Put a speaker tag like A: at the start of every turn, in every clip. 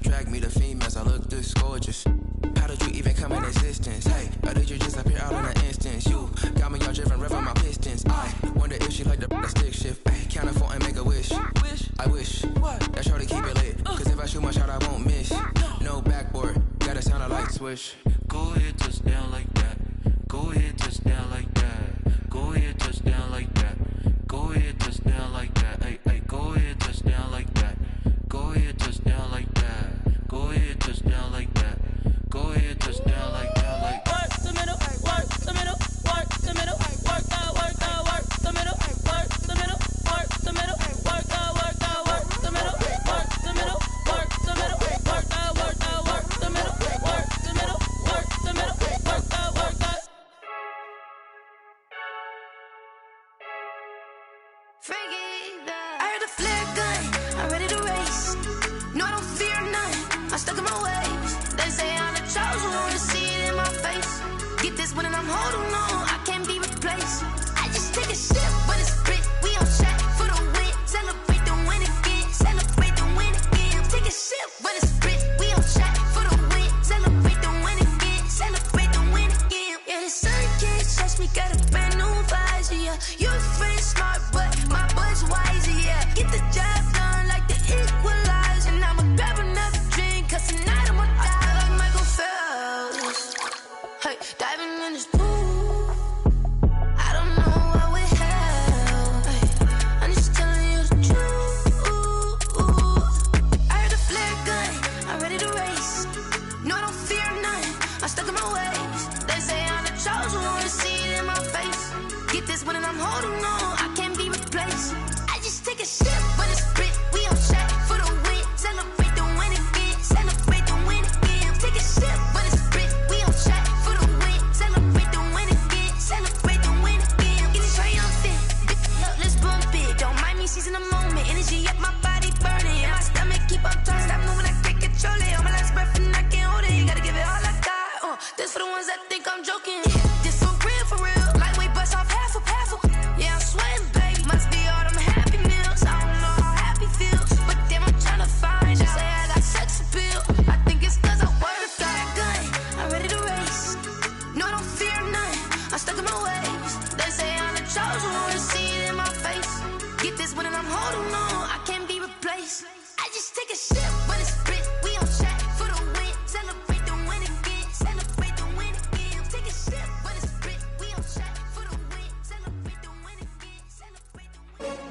A: drag me to females, I look this gorgeous. How did you even come in existence? Hey, or did you just appear out in an instance? You got me all driven, revving my pistons. I wonder if she like the stick shift. Ay, count it 4 and make a wish. I wish that shorty keep it lit. Cause if I shoot my shot, I won't miss. No backboard, gotta sound a light switch.
B: Go ahead, touch down like that. Go ahead, touch down like that. Go ahead, touch down like that. Go ahead, touch down like that. Ay, ay, go ahead, touch down like that. Go ahead, touch down like that. Go ahead, touch down like that. Go ahead, touch down like that. Like
C: work the middle, work the middle, work the middle, work the middle, work the middle, work the middle, work the middle, work the middle, work the middle, work the middle, work the middle, work the middle, work the middle, work the.
D: I heard a flare gun, I'm ready to race. No, I don't fear none, I'm stuck in my ways. They say I'm the chosen one, to see it in my face. Get this one and I'm holding on, I can't be replaced. I just take a sip, but it's split, we on track for the win. Celebrate the win again, celebrate the win again. Take a sip, but it's split, we on track for the win. Celebrate the win again, celebrate the win again. Yeah, the sun can't touch me, got a brand new visor, yeah. You're friend smart, but my bud's wiser, yeah. Get the job done like the equalizer. And I'ma grab another drink, cause tonight I'ma die like Michael Phelps. Hey, diving in this pool, I don't know what we have. Hey, I'm just telling you the truth. I heard a flare gun, I'm ready to race. No, I don't fear none, I'm stuck in my ways. They say I'm the chosen one, to see it in my face. Get this one and I'm holding on, I can't be replaced. I just take a sip, but it's split, we on track for the win. Celebrate the win again, celebrate the win again. Take a sip, but it's split, we on track for the win. Celebrate the win again, celebrate the win again. Get it triumphant, let's bump it. Don't mind me seizing the moment, energy up my body burning. And my stomach keep on turning, stop moving, I can't control it. On my last breath and I can't hold it, you gotta give it all I got. This for the ones that think I'm joking. This for real, lightweight bust off half a. Yeah, I'm sweating, baby, must be all them happy meals. I don't know how happy feels, but damn, I'm tryna find out. Say I got sex appeal, I think it's cause I work a fire gun, I'm ready to race. No, I don't fear none, I'm stuck in my ways. They say I'm the chosen one, to see it in my face. Get this one and I'm holding on, I can't be replaced. I just take a sip, but it's split, we on track for the win. Celebrate the win again, celebrate the win again. Take a sip, but it's split, we on track for the win. Celebrate the win again, celebrate the win.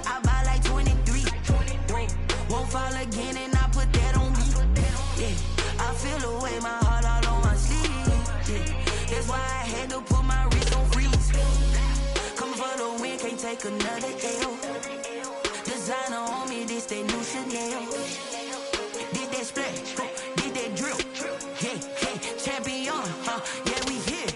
E: I buy like 23. Won't fall again and I put that on me. Yeah, I feel the way, my heart all on my sleeve. Yeah, that's why I had to put my wrist on freeze. Coming for the win, can't take another L. Designer on me, this that new Chanel. Did that splash, did that drill. Yeah, champion, yeah, we here.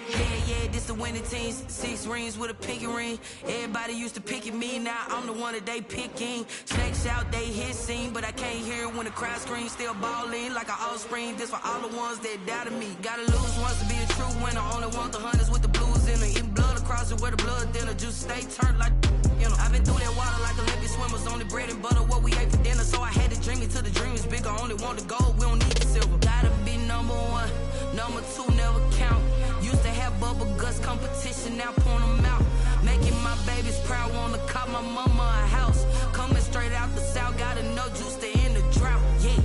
E: Yeah, this the winning team. 6 rings with a pinky ring. Everybody used to picking me, now I'm the one that they picking. Snakes out, they hit scene, but I can't hear it when the crowd screams. Still ballin' like an offspring. This for all the ones that doubted me. Gotta lose once to be a true winner. Only want the hunters with the blues in it. Eating blood across it where the blood dinner. Juice stay turned like, you know. I've been through that water like Olympic swimmers. Only bread and butter, what we ate for dinner. So I had to dream it till the dream is bigger. Only want the gold, we don't need the silver. Gotta be number 1, number 2 never count. Used to have bubble guts competition, now point them out. Making my babies proud, wanna cop my mama a house. Coming straight out the south, gotta know juice to end the drought. Yeah,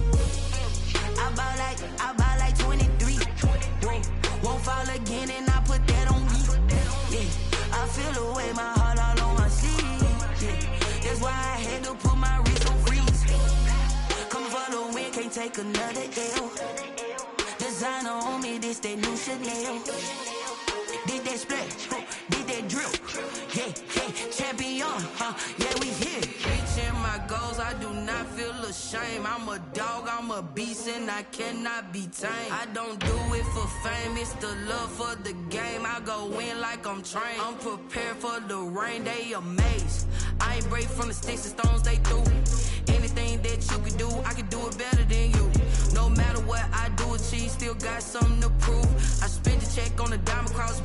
E: I buy like 23. Won't fall again and I put that on me. Yeah, I feel the way, my heart all on my sleeve. Yeah, that's why I had to put my wrist on freeze. Coming for the win, can't take another L. Designer on me, this that new Chanel. Did that splash, did that drill. Yeah, champion, yeah, we here. Reaching my goals, I do not feel ashamed. I'm a dog, I'm a beast, and I cannot be tamed. I don't do it for fame, it's the love for the game. I go in like I'm trained. I'm prepared for the rain, they amazed. I ain't break from the sticks and stones they threw. Anything that you can do, I can do it better than you. No matter what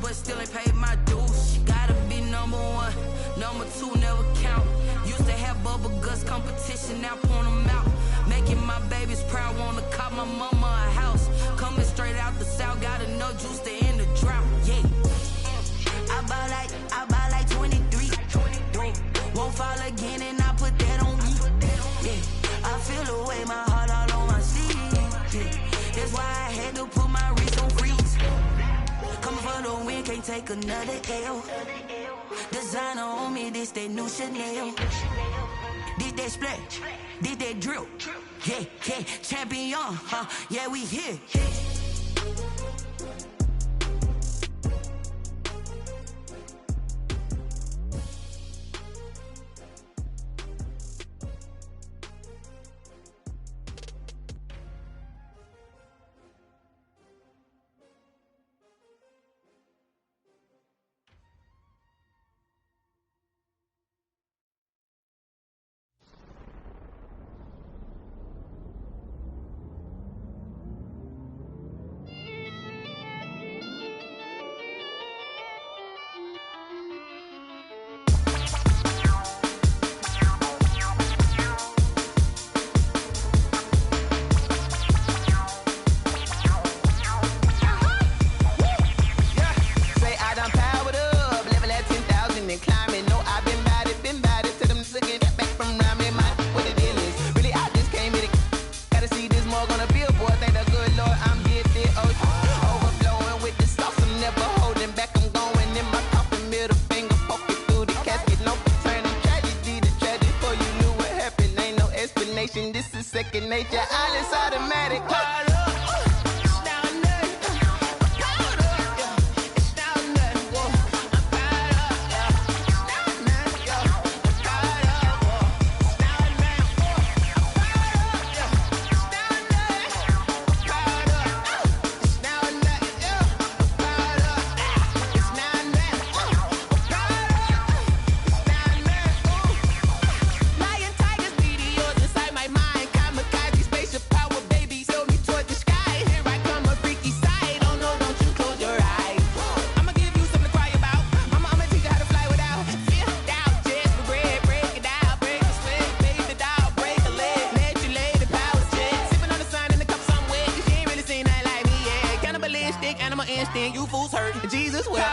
E: but still ain't paid my dues. Gotta be number one, number two never count. Used to have bubble guts competition, now point them out. Making my babies proud, wanna cop my mama a house. Coming straight out the south, got enough juice to end the drought. Yeah, I buy like 23. Won't fall again, and I put that on me. Yeah, I feel the way, my heart all on my sleeve. Yeah, that's why I had to put my wrist on freeze. Coming for the win, can't take another L. Designer on me, this that new Chanel. This that splash, this that drill. Yeah, yeah, champion, huh? Yeah, we here.
F: This is second nature, all is automatic. You fools hurt. Jesus will.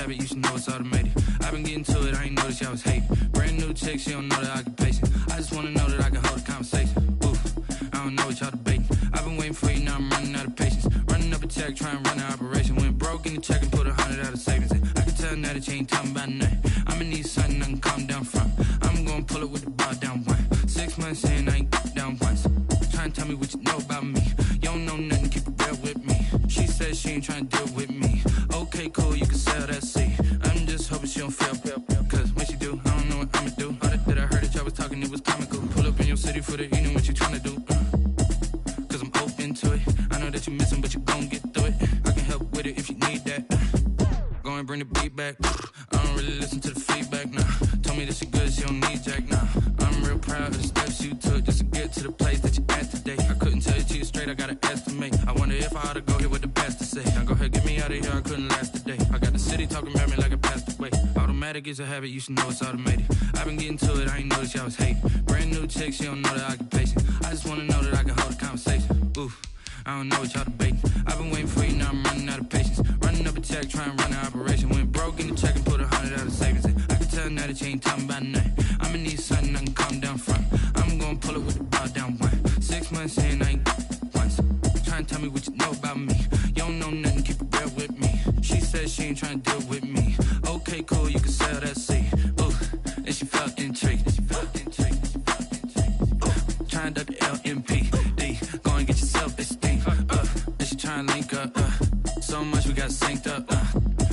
A: You should know it's automated. I've been getting to it, I ain't noticed y'all was hating. Brand new chick, she don't know the occupation. I just wanna know that I can hold a conversation. Oof, I don't know what y'all debating. I've been waiting for you, now I'm running out of patience. Running up a check, trying to run an operation. Went broke in the check and put 100 out of savings in. I can tell now that you ain't talking about nothing. I'ma need something I can calm down from. I'm gonna pull it with the bar down one. 6 months in, I ain't down once. Trying to tell me what you know about me. You don't know nothing, keep it real with me. She said she ain't trying to deal with me. Okay, cool, you can sell that seat. I'm just hoping she don't fail. Cause when she do, I don't know what I'ma do. All that I heard that y'all was talking, it was comical. Pull up in your city for the evening, what you trying to do? Cause I'm open to it. what you missing, but you gon' get through it. I can help with it if you need that. Go and bring the beat back. I don't really listen to the feedback, nah. Told me that she good, she don't need Jack, nah. I'm real proud of the steps you took just to get to the place that you at today. I couldn't tell you to you straight, I gotta estimate. I wonder if I ought to go here with the pastor say. Now go ahead, get me out of here, I couldn't last today. I got the city talking about me like I passed away. Automatic is a habit, you should know it's automated. I've been getting to it, I ain't noticed y'all was hating. Brand new chick, she don't know the occupation. I just wanna know that I can hold a conversation. Oof. I don't know what y'all debating. I've been waiting for you, now I'm running out of patience. Running up a check, trying to run an operation. Went broke in the check and put 100 out of savings in. I can tell now that you ain't talking about nothing. I'ma need something I can calm down from. I'm gonna pull it with the bar down one. 6 months in, I ain't once. Trying to tell me what you know about me. You don't know nothing, keep it real with me. She said she ain't trying to deal with me. Okay, cool, you can sell that seed. Ooh, and she felt intrigued. Trying to duck the LMPD. Go and get yourself this thing. And she trying to link up. So much we got synced up.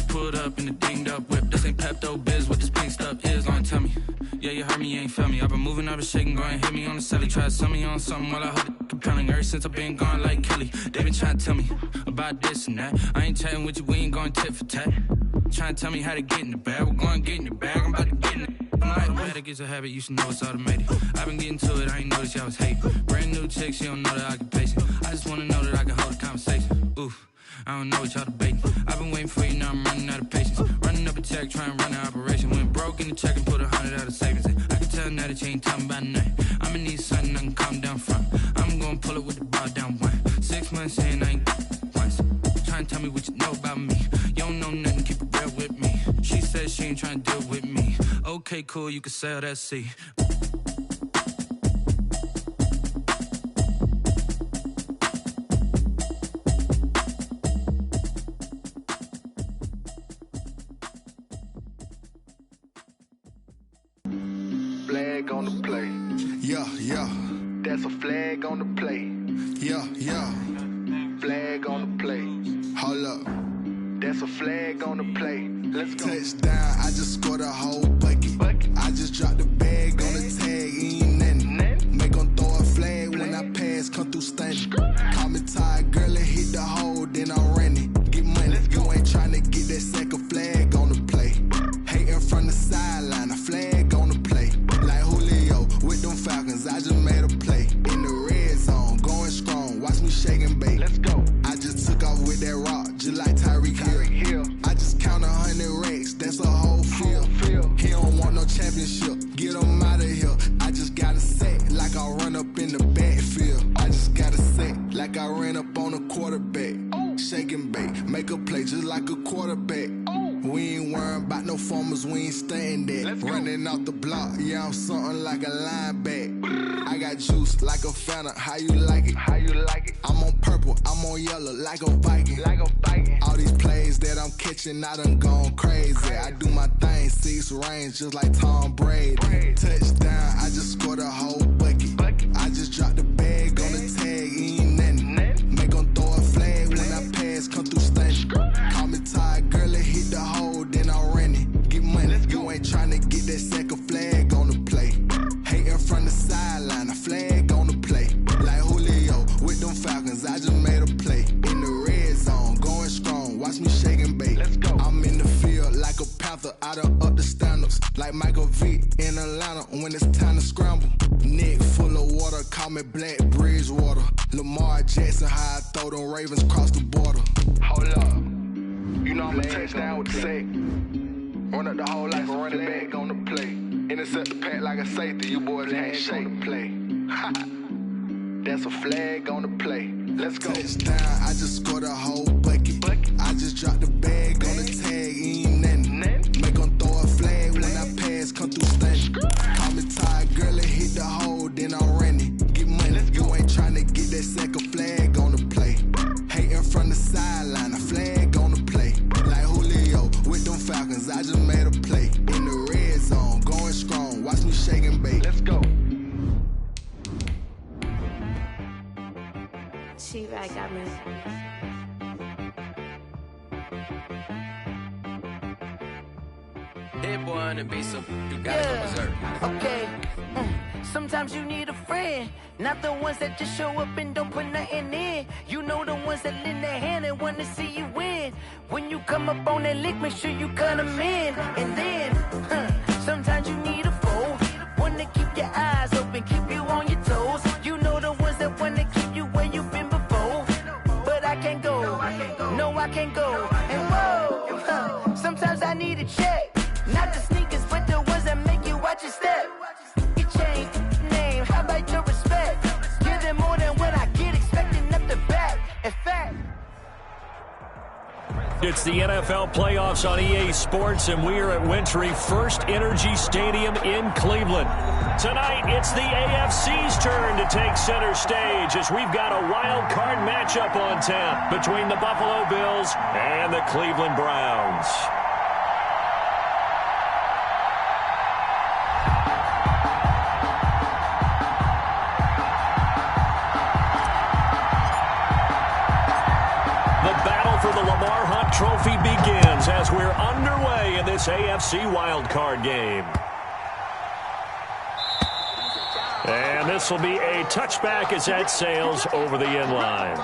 A: Pulled up in the dinged up whip. This ain't Pepto Biz, what this pink stuff is. Gonna tell me. Yeah, you heard me, you ain't felt me. I've been moving, I've been shaking, go and hit me on the celly. Try to sell me on something while I hold it compelling. Ever since I've been gone like Kelly, they been trying to tell me about this and that. I ain't chatting with you, we ain't going tit for tat. Trying to tell me how to get in the bag. We're going to get in the bag, I'm about to get in it. Automatic is a habit, you should know it's automated. I've been getting to it, I ain't noticed y'all was hating. Brand new chick, she don't know the occupation. I just wanna know that I can hold a conversation. Oof, I don't know what y'all debating. I've been waiting for you, now I'm running out of patience. Running up a check, trying to run an operation. Went broke in the check and put 100 out of savings in. I can tell now that you ain't talking about nothing. I'ma need something I can calm down from. I'm gonna pull it with the bar down one. 6 months in, I ain't once. Trying to tell me what you know about me. You don't know nothing, keep it real with me. She said she ain't trying to deal with me. Okay, cool, you can sell that seed.
G: Flag on the play.
H: Yeah, yeah.
G: That's a flag on the play.
H: Yeah, yeah.
G: Flag on the play.
H: Hold up.
G: That's a flag on the play. Let's go.
H: Touchdown, I just scored a whole bucket. I just dropped the bag on the tag, ain't nothing. Make 'em throw a flag when I pass, come through stunning. Call me tired, girl, and hit the hole, then I'm running. Get money, you ain't tryna get that second flag on the play. Hating from the sideline, a flag on the play. Like Julio with them Falcons, I just made a play. In the red zone, going strong, watch me shake and bake.
G: Let's go.
H: I just took off with that rock, just like Tyreek Hill. I just count 100 racks, that's a whole field. He don't want no championship, get him out of here. I just gotta say, like I run up in the backfield. I just gotta say, like I ran up on a quarterback. Shake and bake, make a play just like a quarterback. We ain't worrying about no formers, we ain't staying there. Running off the block, yeah, I'm something like a linebacker. I got juice like a Fanta, how you like it?
G: How you like it?
H: I'm on purple, I'm on yellow, like a Viking.
G: Like a Viking.
H: All these plays that I'm catching, I done gone crazy. I do my thing, 6 range, just like Tom Brady. Touchdown, I just scored a whole bucket. I just dropped the bag on the tag, ain't nothing. Make 'em throw a flag when I pass, come through stunning. Call me tired, girl, and hit the hole, then I'm running. Get money, you ain't tryna get that second flag on the play. Hating from the sideline, a flag on the play. Like Julio with them Falcons, I just made a play. In the red zone, going strong, watch me shake and bake.
G: Let's go.
H: I'm in the field like a Panther, I done up the standards. Like Michael Vick in Atlanta when it's time to scramble. Neck full of water, call me Black Bridgewater. Lamar Jackson, how I throw them Ravens cross the border.
G: Hold up. You know I'm a touchdown with the sack. Run up the whole life a running back on the play. Intercept the pack like a safety, you boys ain't shake the play. That's a flag on the play. Let's go.
H: Touchdown, I just scored a whole bucket. I just dropped the bag on the tag, ain't nothing. Make 'em throw a flag when I pass, come through stunning. Call me tired, girl, and hit the hole, then I'm running. Get money, you ain't tryna get that second flag on the play. Hating from the sideline, a flag on the play. Like Julio with them Falcons, I just made a play. In the red zone, going strong, watch me shake and bake.
G: Let's go.
I: She right, got me.
J: That boy on the beat, so you gotta go berserk.
E: Okay. Sometimes you need a friend. Not the ones that just show up and don't put nothing in. You know the ones that lend their hand and want to see you win. When you come up on that lick, make sure you cut them in. And then, sometimes you need a foe. One to keep your eyes open, keep you on your toes. You know the ones that want to keep you where you've been before. But I can't go, no I can't go. And whoa, sometimes I need a check. Not the sneakers, but the ones that make you watch your step. You change name, how about your respect? Give them more than what I get, expecting up the back. In fact,
I: it's the NFL playoffs on EA Sports, and we are at Wintry First Energy Stadium in Cleveland. Tonight, it's the AFC's turn to take center stage as we've got a wild card matchup on tap between the Buffalo Bills and the Cleveland Browns. Trophy begins as we're underway in this AFC wildcard game. And this will be a touchback as that sails over the end line.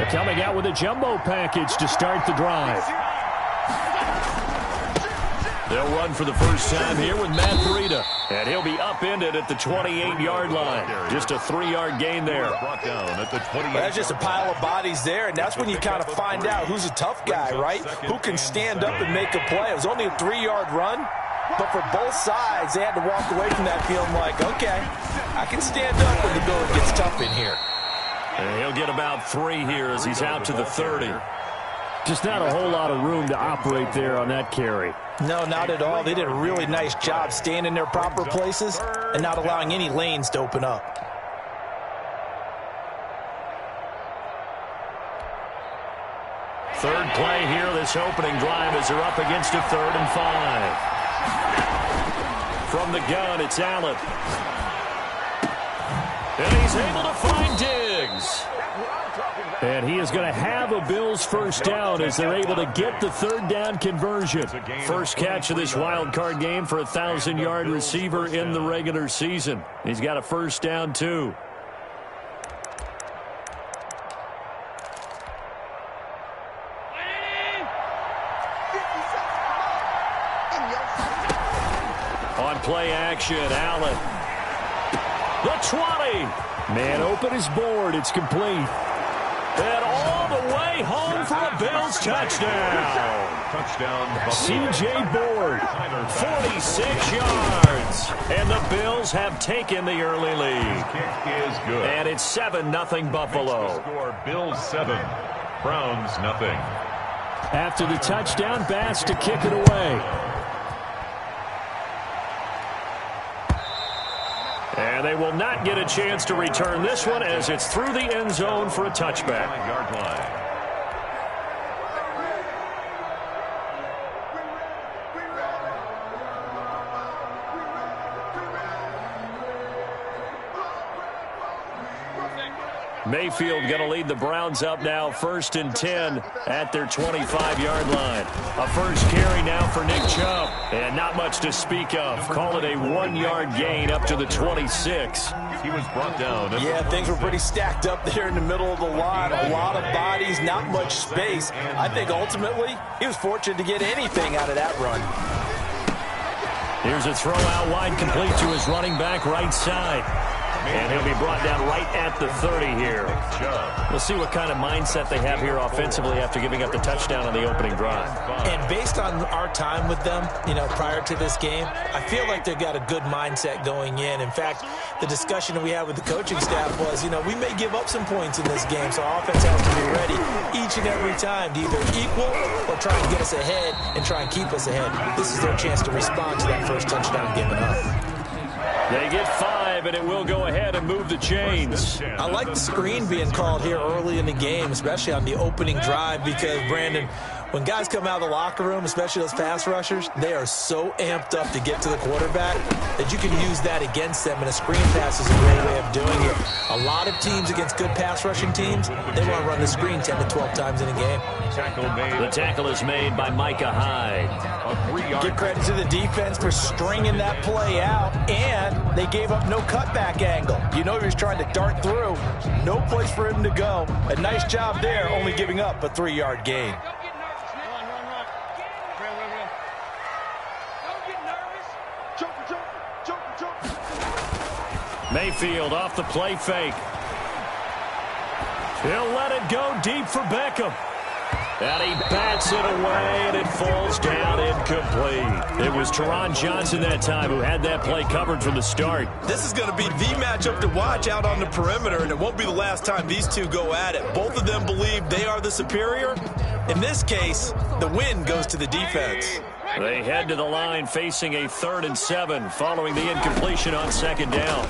I: Coming out with a jumbo package to start the drive. They'll run for the first time here with Matt Breida, and he'll be upended at the 28-yard line. Just a 3-yard gain there.
J: That's just a pile of bodies there, and that's when you kind of find out who's a tough guy, right? Who can stand up and make a play. It was only a 3-yard run, but for both sides, they had to walk away from that feeling like, okay, I can stand up when the going gets tough in here.
I: And he'll get about 3 here as he's out to the 30. Just not a whole lot of room to operate there on that carry.
J: No, not at all. They did a really nice job staying in their proper places and not allowing any lanes to open up.
I: Third play here, this opening drive as they're up against a 3rd and 5. From the gun, it's Allen. And he's able to find Diggs. And he is going to have a Bills first down as they're able to get the 3rd down conversion. First catch of this wild card game for a 1,000-yard receiver in the regular season. He's got a first down, too. On play action, Allen. The 20. Man open his board. It's complete. And all the way home for a Bills touchdown. C.J. Board, 46 yards. And the Bills have taken the early lead. And it's 7-0 Buffalo.
K: Score Bills 7, Browns 0.
I: After the touchdown, Bass to kick it away. And they will not get a chance to return this one as it's through the end zone for a touchback.
K: Yard line.
I: Mayfield going to lead the Browns up now, 1st and 10 at their 25-yard line. A first carry now for Nick Chubb, and not much to speak of. Call it a 1-yard gain up to the 26.
K: He was brought down.
J: Yeah, things were pretty stacked up there in the middle of the line. A lot of bodies, not much space. I think ultimately he was fortunate to get anything out of that run.
I: Here's a throw out wide, complete to his running back right side. And he'll be brought down right at the 30 here. We'll see what kind of mindset they have here offensively after giving up the touchdown on the opening drive.
J: And based on our time with them, prior to this game, I feel like they've got a good mindset going in. In fact, the discussion that we had with the coaching staff was, we may give up some points in this game, so our offense has to be ready each and every time to either equal or try and get us ahead and try and keep us ahead. This is their chance to respond to that first touchdown given up.
I: They get 5, and it will go ahead and move the chains.
J: I like the screen being called here early in the game, especially on the opening drive, because, Brandon, When guys come out of the locker room, especially those pass rushers, they are so amped up to get to the quarterback that you can use that against them, and a screen pass is a great way of doing it. A lot of teams against good pass rushing teams, they want to run the screen 10 to 12 times in a game.
I: The tackle is made by Micah Hyde.
J: Give credit to the defense for stringing that play out, and they gave up no cutback angle. You know he was trying to dart through. No place for him to go. A nice job there, only giving up a 3-yard gain.
I: Mayfield off the play fake. He'll let it go deep for Beckham. And he bats it away, and it falls down incomplete. It was Teron Johnson that time who had that play covered from the start.
L: This is going to be the matchup to watch out on the perimeter, and it won't be the last time these two go at it. Both of them believe they are the superior. In this case, the win goes to the defense.
I: They head to the line facing a 3rd and 7 following the incompletion on 2nd down.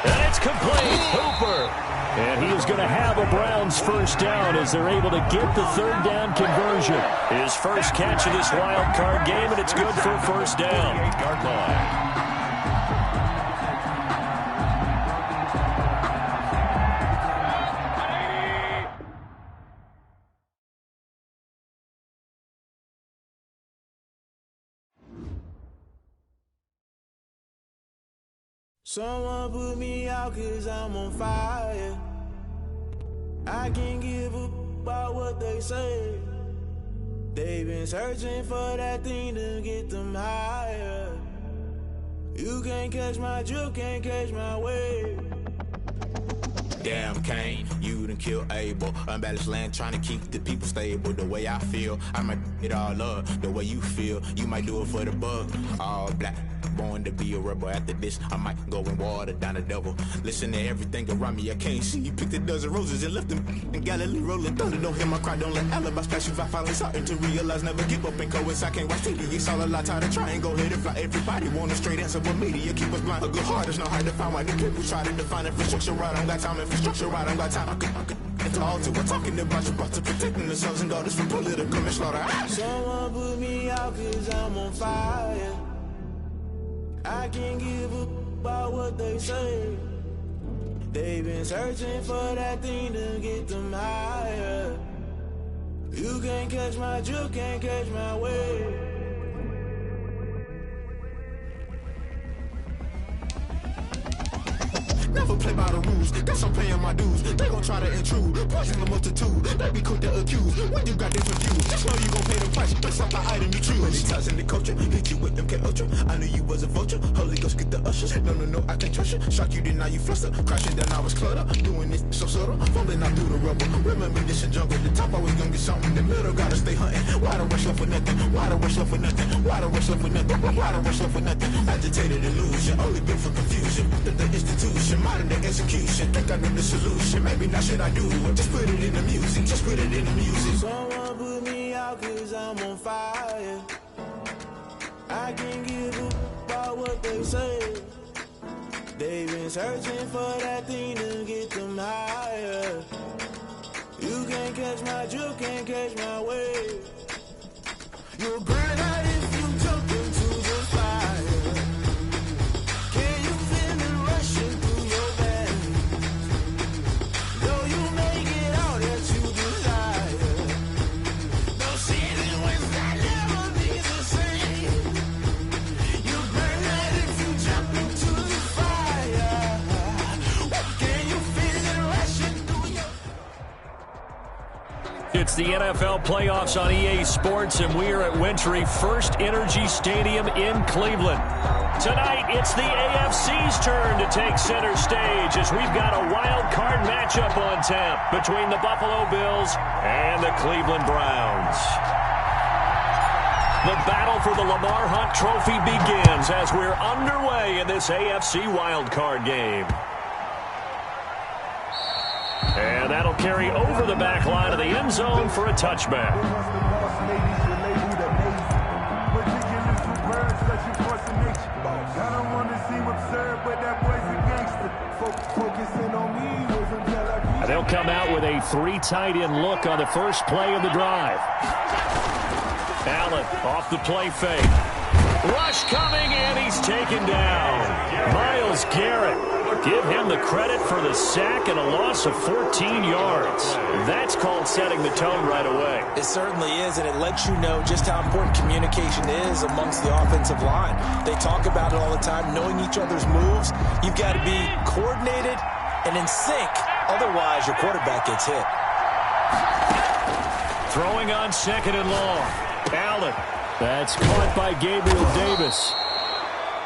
I: And it's complete. Hooper. And he is going to have a Browns first down as they're able to get the 3rd down conversion. His first catch of this wild card game, and it's good for a first down. 8-yard line.
M: Someone put me out 'cause I'm on fire. I can't give a about what they say. They've been searching for that thing to get them higher. You can't catch my drift, can't catch my wave.
N: Damn Kane, you done killed Abel. Unbalanced land trying to keep the people stable. The way I feel, I might it all up. The way you feel, you might do it for the bug. All black, born to be a rebel. After this, I might go and water down the devil. Listen to everything around me, I can't see. You picked a dozen roses and left them in Galilee rolling thunder. Don't hear my cry, don't let alibis pass you. I finally starting to realize, never give up and coincide. I can't watch TV, it's all a lot. Tired of trying, go ahead and fly. Everybody want a straight answer, but media keep us blind. A good heart is not hard to find. Why the people try to define infrastructure right? I don't got time, infrastructure right, I don't got time. I could it's all to we're talking about you, about to protecting the sons and daughters from political manslaughter.
M: Someone put me out 'cause I'm on fire. I can't give a about what they say. They've been searching for that thing to get them higher. You can't catch my drift, can't catch my wave.
N: Never play by the rules, guess I'm paying my dues. They gon' try to intrude, poison the multitude. They be quick to accuse, when you got different views. Just know you gon' pay the price, based off the item you choose. Many times in the culture, hit you with MK Ultra. I knew you was a vulture, Holy Ghost get the ushers. No, I can't trust you. Shock you, then now you fluster. Crashing down, I was cluttered. Doing this so subtle, fumbling out through the rubble. Remember this a jungle, the top always gonna get something. In the middle, gotta stay hunting. Why the rush left with nothing? Why the rush left with nothing? Why the rush left with nothing? Why the rush left with nothing? Agitated illusion, only built for confusion. The institution, modern day execution. Think I know the solution, maybe not should I do it. Just put it in the music, just put it in the music.
M: Someone put me out 'cause I'm on fire. I can't give a about what they say. They've been searching for that thing to get them higher. You can't catch my drift, can't catch my wave. You'll burn out if you jump into the fire. Can you feel it rushing through your veins? Though you make it all that you desire. No season was that never be the same. You burn out if you jump into the fire. Can you feel it rushing through your...
I: It's the NFL playoffs on EA Sports, and we are at Wintry First Energy Stadium in Cleveland. Tonight, it's the AFC's turn to take center stage as we've got a wild card matchup on tap between the Buffalo Bills and the Cleveland Browns. The battle for the Lamar Hunt Trophy begins as we're underway in this AFC wild card game. And that'll carry over the back line of the end zone for a touchback. And they'll They'll come out with a 3 tight end look on the first play of the drive. Allen off the play fake. Rush coming, and he's taken down. Myles Garrett. Give him the credit for the sack and a loss of 14 yards. That's called setting the tone right away.
J: It certainly is, and it lets you know just how important communication is amongst the offensive line. They talk about it all the time, knowing each other's moves. You've got to be coordinated and in sync. Otherwise, your quarterback gets hit.
I: Throwing on 2nd and long. Allen. That's caught by Gabriel Davis.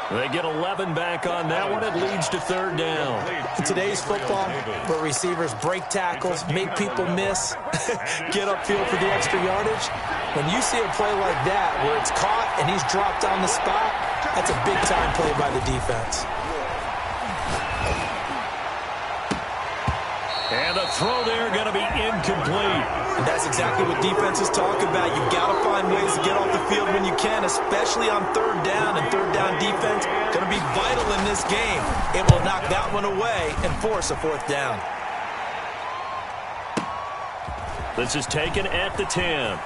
I: They get 11 back on that one. It leads to 3rd down.
J: In today's football, where receivers break tackles, make people miss, get upfield for the extra yardage, when you see a play like that where it's caught and he's dropped on the spot, that's a big-time play by the defense.
I: And the throw there going to be incomplete.
J: And that's exactly what defenses talk about. You've got to find ways to get off the field when you can, especially on 3rd down. And 3rd down defense going to be vital in this game. It will knock that one away and force a 4th down.
I: This is taken at the 10.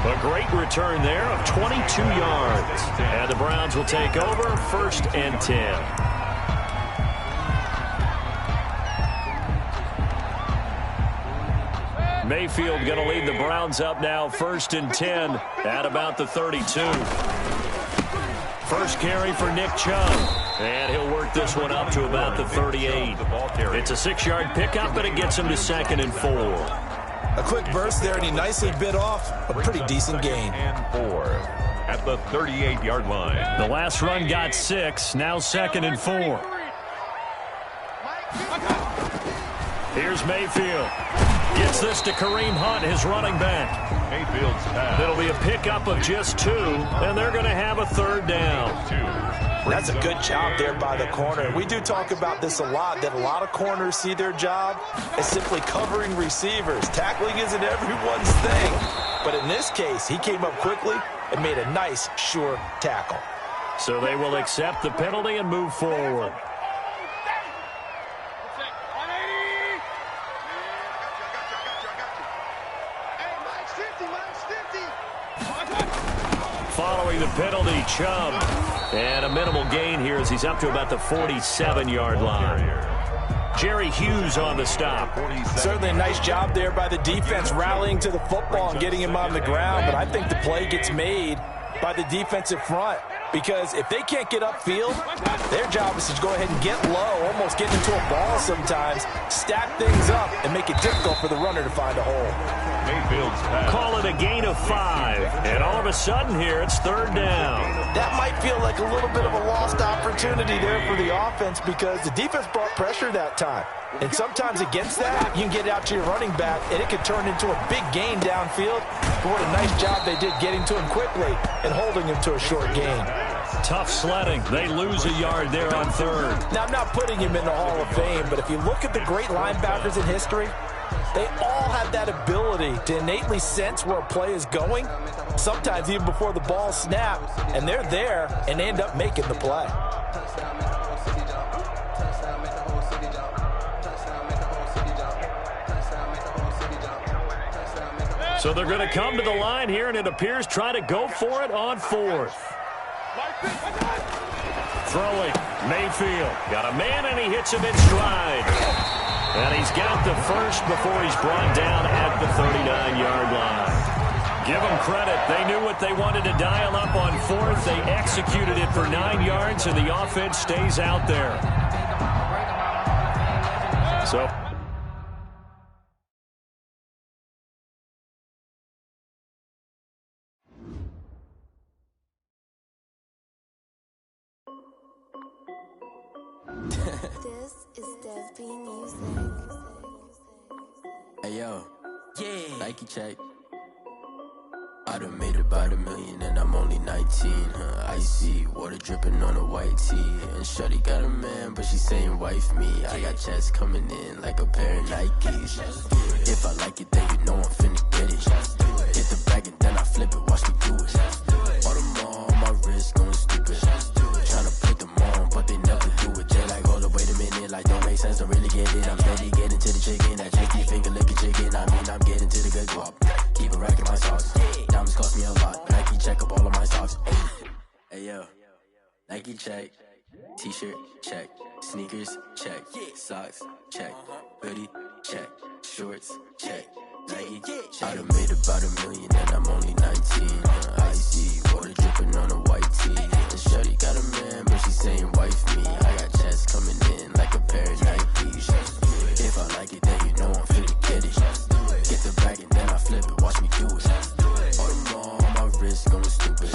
I: A great return there of 22 yards. And the Browns will take over 1st and 10. Mayfield going to lead the Browns up now 1st and 10 at about the 32. First carry for Nick Chubb. And he'll work this one up to about the 38. It's a 6-yard pickup, but it gets him to 2nd and 4.
J: A quick burst there, and he nicely bit off a pretty decent gain.
K: And 4 at the 38-yard line.
I: The last run got 6, now 2nd and 4. Here's Mayfield. Gets this to Kareem Hunt, his running back.
K: Mayfield's pass.
I: It'll be a pickup of just 2, and they're going to have a 3rd down.
J: That's a good job there by the corner. We do talk about this a lot, that a lot of corners see their job as simply covering receivers. Tackling isn't everyone's thing. But in this case, he came up quickly and made a nice, sure tackle.
I: So they will accept the penalty and move forward. Following the penalty, Chubb. And a minimal gain here as he's up to about the 47-yard line. Jerry Hughes on the stop.
J: Certainly a nice job there by the defense rallying to the football and getting him on the ground, but I think the play gets made by the defensive front, because if they can't get upfield, their job is to go ahead and get low, almost get into a ball sometimes, stack things up, and make it difficult for the runner to find a hole.
I: Call it a gain of 5, and all of a sudden here it's 3rd down.
J: That might feel like a little bit of a lost opportunity there for the offense, because the defense brought pressure that time. And sometimes against that, you can get out to your running back, and it could turn into a big gain downfield. But what a nice job they did getting to him quickly and holding him to a short gain.
I: Tough sledding. They lose a yard there on 3rd.
J: Now, I'm not putting him in the Hall of Fame, but if you look at the great linebackers in history, they all have that ability to innately sense where a play is going, sometimes even before the ball snapped, and they're there and end up making the play.
I: So they're going to come to the line here, and it appears try to go for it on 4th. Throwing, Mayfield. Got a man, and he hits him in stride. And he's got the first before he's brought down at the 39-yard line. Give them credit. They knew what they wanted to dial up on 4th. They executed it for 9 yards, and the offense stays out there. So
D: This is Dev B Music.
O: Hey yo, yeah, Nike check. I done made about $1 million and I'm only 19. Icy water dripping on a white tee. And shorty got a man, but she saying wife me. I got checks coming in like a pair of Nikes. If I like it, then you know I'm finna get it. Hit the bag and then I flip it, watch me do it. All them on my wrist going stupid. Tryna put them on, but they never do it. They like, hold up, wait a minute. Hey yo, Nike check, t-shirt check, sneakers check, socks check, hoodie check, shorts check, Nike. I done made about $1 million and I'm only 19. Icy water dripping on a white tee. And shorty got a man, but she saying wife me. I got chats coming in like a pair of Nikes. If I like it, then you know I'm finna get it. Get the bag and then I flip it. Watch me do it. All them on my wrist going stupid.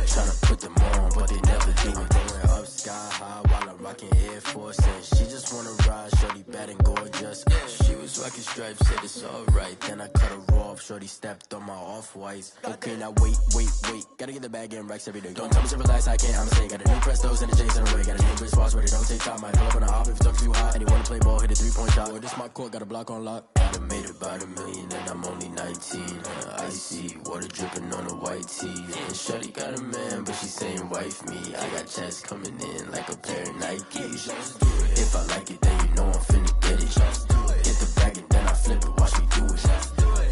O: Tryna put them on, but they never do it. Going up sky high while I'm rocking Air Force. And she just wanna ride, shorty bad and gorgeous. She was rocking stripes, said it's alright. Then I cut her off, shorty stepped on my off-whites. Okay, now wait. Gotta get the bag and racks every day. Don't tell me to relax, I can't, I'ma say. Got a new Prestos and a J's in a way. Got a new wrist watch, but it don't take time. I pull up on a hop if it's talking too hot. And you wanna play ball, hit a 3-point shot. Or this my court, got a block on lock. I done made about $1 million and I'm only 19. Icy water dripping on a white tee. And shorty got a man, but she saying wife me. I got chats coming in like a pair of Nikes. If I like it, then you know I'm finna get it. Get the bag and then I flip it, watch me do it.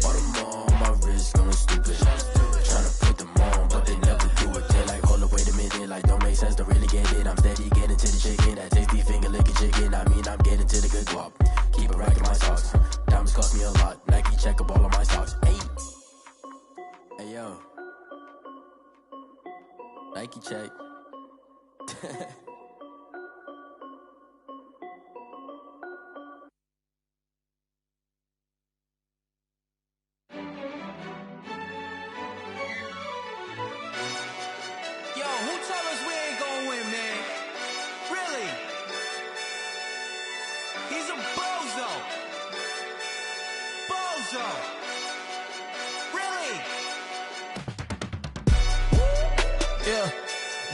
O: All them on my wrist going stupid. Tryna put them on, but they never do it. They're like, hold up, wait a minute, like don't make sense, don't really get it. I'm steady getting to the chicken, that tasty finger licking chicken. I mean, I'm getting to the good guap. Keep it racking my socks. Diamonds cost me a lot. Nike check up all of my stocks. Hey yo, Nike check.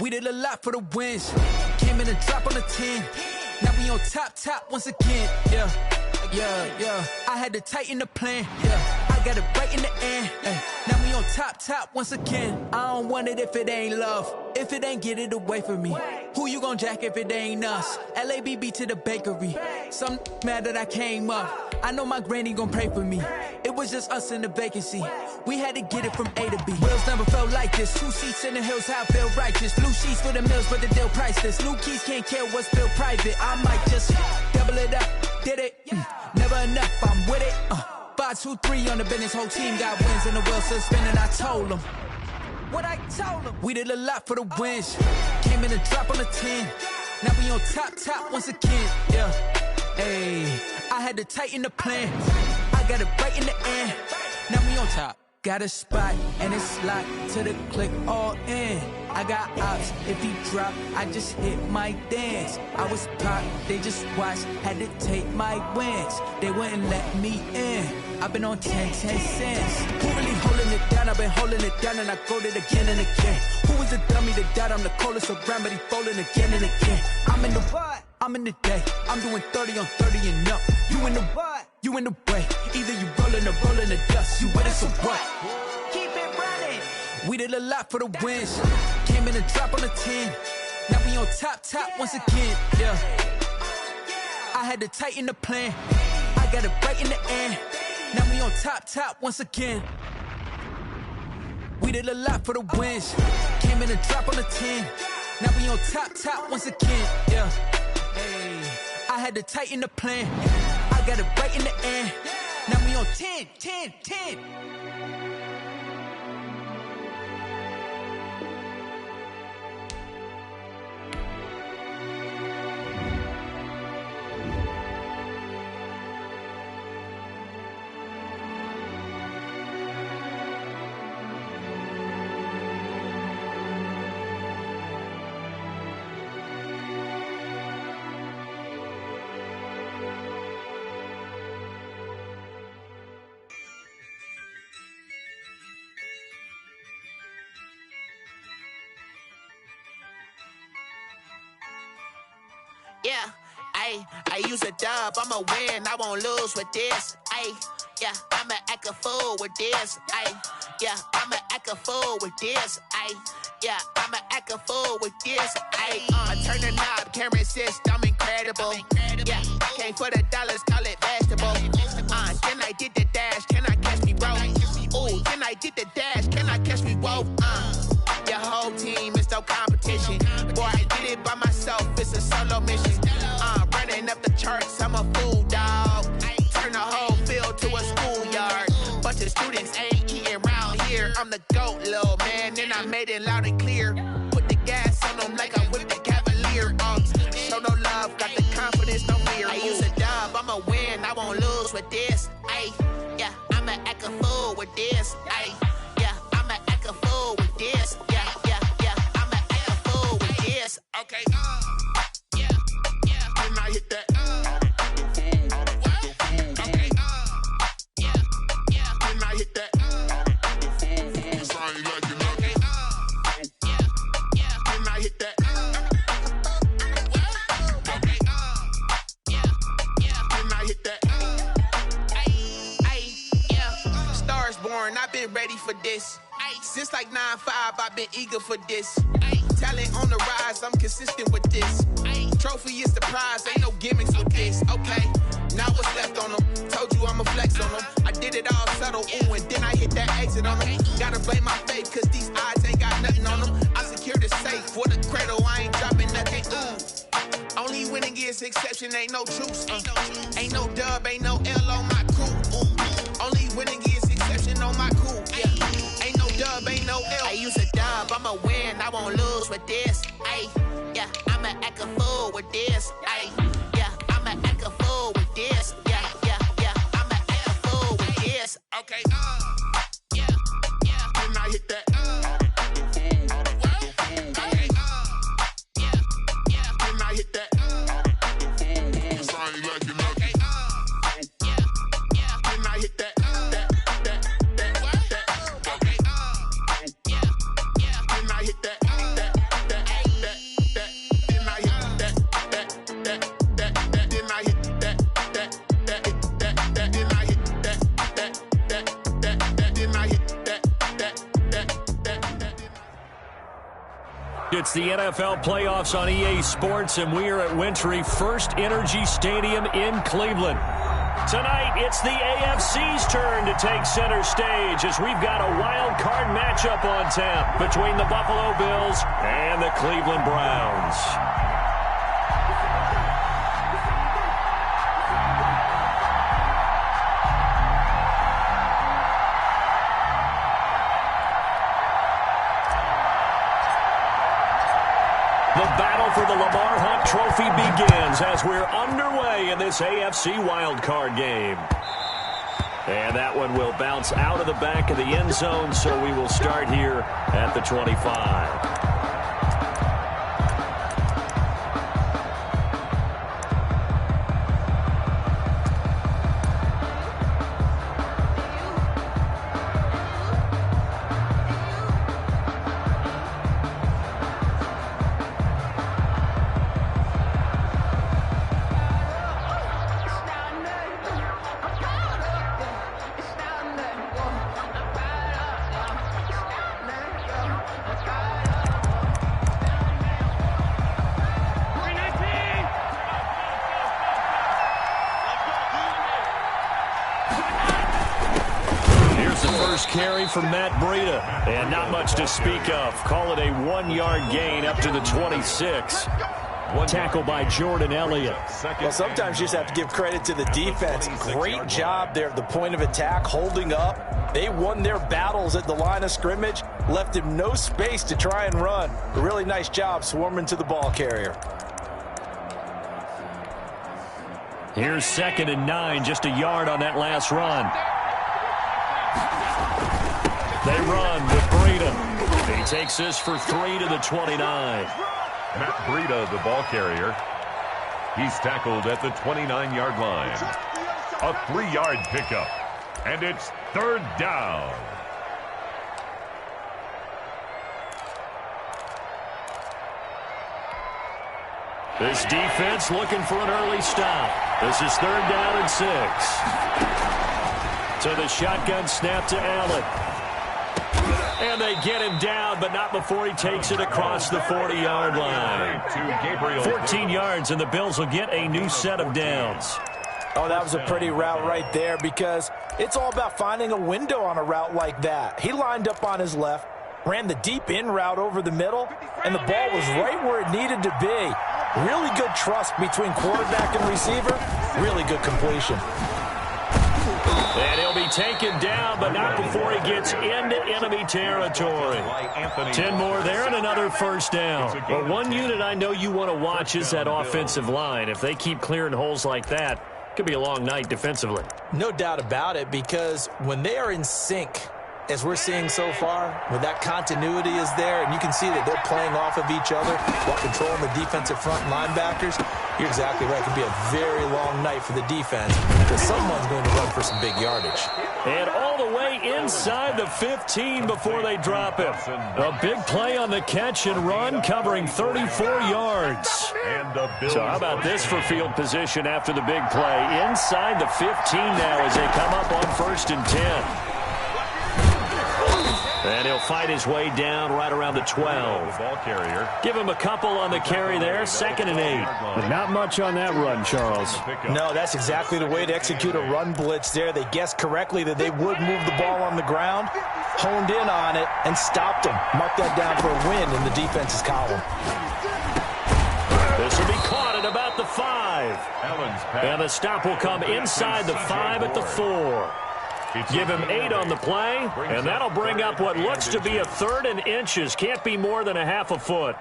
P: We did a lot for the wins. Came in a drop on the 10. Now we on top once again. Yeah. I had to tighten the plan. Yeah. I got it right in the end. Now we on top once again. I don't want it if it ain't love. If it ain't, get it away from me. Who you gon' jack if it ain't us? LABB to the bakery. Some mad that I came up. I know my granny gon' pray for me. It was just us in the vacancy. We had to get it from A to B. Wheels never felt like this. 2 seats in the hills, how I feel righteous. Blue sheets for the mills, but the deal priceless. New keys can't care what's still private. I might just double it up. Did it? Never enough, I'm with it. 5, 2, 3 on the business. Whole team got wins and the wheels still spinning. I told them what I told them. We did a lot for the wins. Came in a drop on the 10. Now we on top once again. Yeah. Hey, I had to tighten the plan. I got it right in the end. Now we on top. Got a spot and it's locked to the click all in. I got ops, if he drop, I just hit my dance. I was pop, they just watched, had to take my wins. They wouldn't let me in. I've been on 10 cents. Who really holding it down? I've been holding it down and I go it again and again. Who was the dummy that died? I'm the coldest around, but he folding again and again. I'm in the what? I'm in the day. I'm doing 30 on 30 and up. You in the what? You in the way. Either you rolling or rolling the dust. You with us or what? Keep it running. We did a lot for the wins. Came in a drop on the 10. Now we on top once again. Yeah. I had to tighten the plan. I got it right in the end. Now we on top once again. We did a lot for the wins. Came in a drop on the 10. Now we on top once again. Yeah. Hey, I had to tighten the plan. I got it right in the end. Now we on 10.
F: Yeah, I use a dub, I'ma win, I won't lose with this. Yeah, I'ma act a fool with this. Yeah, I'ma act a fool with this. Yeah, I'ma act a fool with this. I turn the knob, camera assist, I'm incredible. Yeah, came for the dollars, call it vegetable. Then I did the dash, can I catch me roll? Ooh, then I did the dash, can I catch me roll? Your whole team is so competent. Stello mission. Running up the charts, I'm a fool, dog. Turn the whole field to a schoolyard. Bunch of students ain't eating round here. I'm the GOAT, little man, and I made it loud and clear. Put the gas on them like I whipped the Cavalier. Show no love, got the confidence, no fear. I use a dub, I'ma win, I won't lose with this. Ay, yeah, I'ma act a fool with this. Ay, yeah, I'ma act a fool with this. Yeah, yeah, yeah, I'ma act a fool with this. Okay, yeah, yeah, can I hit that? Okay, yeah, yeah, can I hit that? Sound like you know. Okay, yeah, yeah, can I hit that? Okay, yeah, yeah, can I hit that? Ay, yeah, stars born, I've been ready for this. Since like 9-5, I've been eager for this. Talent on the rise, I'm consistent with this. Trophy is the prize, ain't no gimmicks with this. Okay, now what's left on them? Told you I'ma flex on them. I did it all subtle, ooh, and then I hit that exit on them. Gotta blame my faith, cause these odds ain't got nothing on them. I secured the safe for the cradle, I ain't dropping nothing, ooh. Only winning is exception, ain't no truce. Ain't no dub, ain't no L on my crew. Ooh. Only winning is exception on my crew. Yeah. Ain't no dub, ain't no L. I use a dub, I'ma win, I won't lose with this. Ay, yeah, I'ma act a fool with this. Ay, yeah, I'ma act a fool with this. Yeah, yeah, yeah, I'ma act a fool with this. Okay, yeah, yeah, can I hit that? Okay, yeah, yeah, can I hit that? Sound like you know. Okay, yeah, yeah, can I hit that?
I: It's the NFL playoffs on EA Sports, and we are at Wintry First Energy Stadium in Cleveland. Tonight, it's the AFC's turn to take center stage as we've got a wild card matchup on tap between the Buffalo Bills and the Cleveland Browns. The battle for the Lamar Hunt Trophy begins as we're underway in this AFC wildcard game. And that one will bounce out of the back of the end zone, so we will start here at the 25. Carry from Matt Breida, and not much to speak of. Call it a 1-yard gain up to the 26. One tackle by Jordan Elliott.
J: Well, sometimes you just have to give credit to the defense. Great job there at the point of attack, holding up. They won their battles at the line of scrimmage, left him no space to try and run. A really nice job swarming to the ball carrier.
I: Here's 2nd and 9, just a yard on that last run. They run with Breida. He takes this for 3 to the 29.
K: Matt Breida, the ball carrier. He's tackled at the 29-yard line. A 3-yard pickup. And it's 3rd down.
I: This defense looking for an early stop. This is 3rd down and 6. To the shotgun snap to Allen. And they get him down, but not before he takes it across the 40-yard line. 14 yards, and the Bills will get a new set of downs.
J: Oh, that was a pretty route right there, because it's all about finding a window on a route like that. He lined up on his left, ran the deep in route over the middle, and the ball was right where it needed to be. Really good trust between quarterback and receiver. Really good completion.
I: And he'll be taken down, but not before he gets into enemy territory. 10 more there and another first down. But one unit I know you want to watch is that offensive line. If they keep clearing holes like that, it could be a long night defensively.
J: No doubt about it, because when they are in sync, as we're seeing so far, when that continuity is there, and you can see that they're playing off of each other while controlling the defensive front linebackers, you're exactly right. It could be a very long night for the defense because someone's going to run for some big yardage.
I: And all the way inside the 15 before they drop him. A big play on the catch and run, covering 34 yards. So how about this for field position after the big play? Inside the 15 now as they come up on 1st and 10. And he'll fight his way down right around the 12.
K: Ball carrier.
I: Give him a couple on the carry there, 2nd and 8. But not much on that run, Charles.
J: No, that's exactly the way to execute a run blitz there. They guessed correctly that they would move the ball on the ground, honed in on it, and stopped him. Mark that down for a win in the defense's column.
I: This will be caught at about the 5. And the stop will come inside the 5 at the 4. Give him 8 on the play, and that'll bring up what looks to be a 3rd and inches. Can't be more than a half a foot.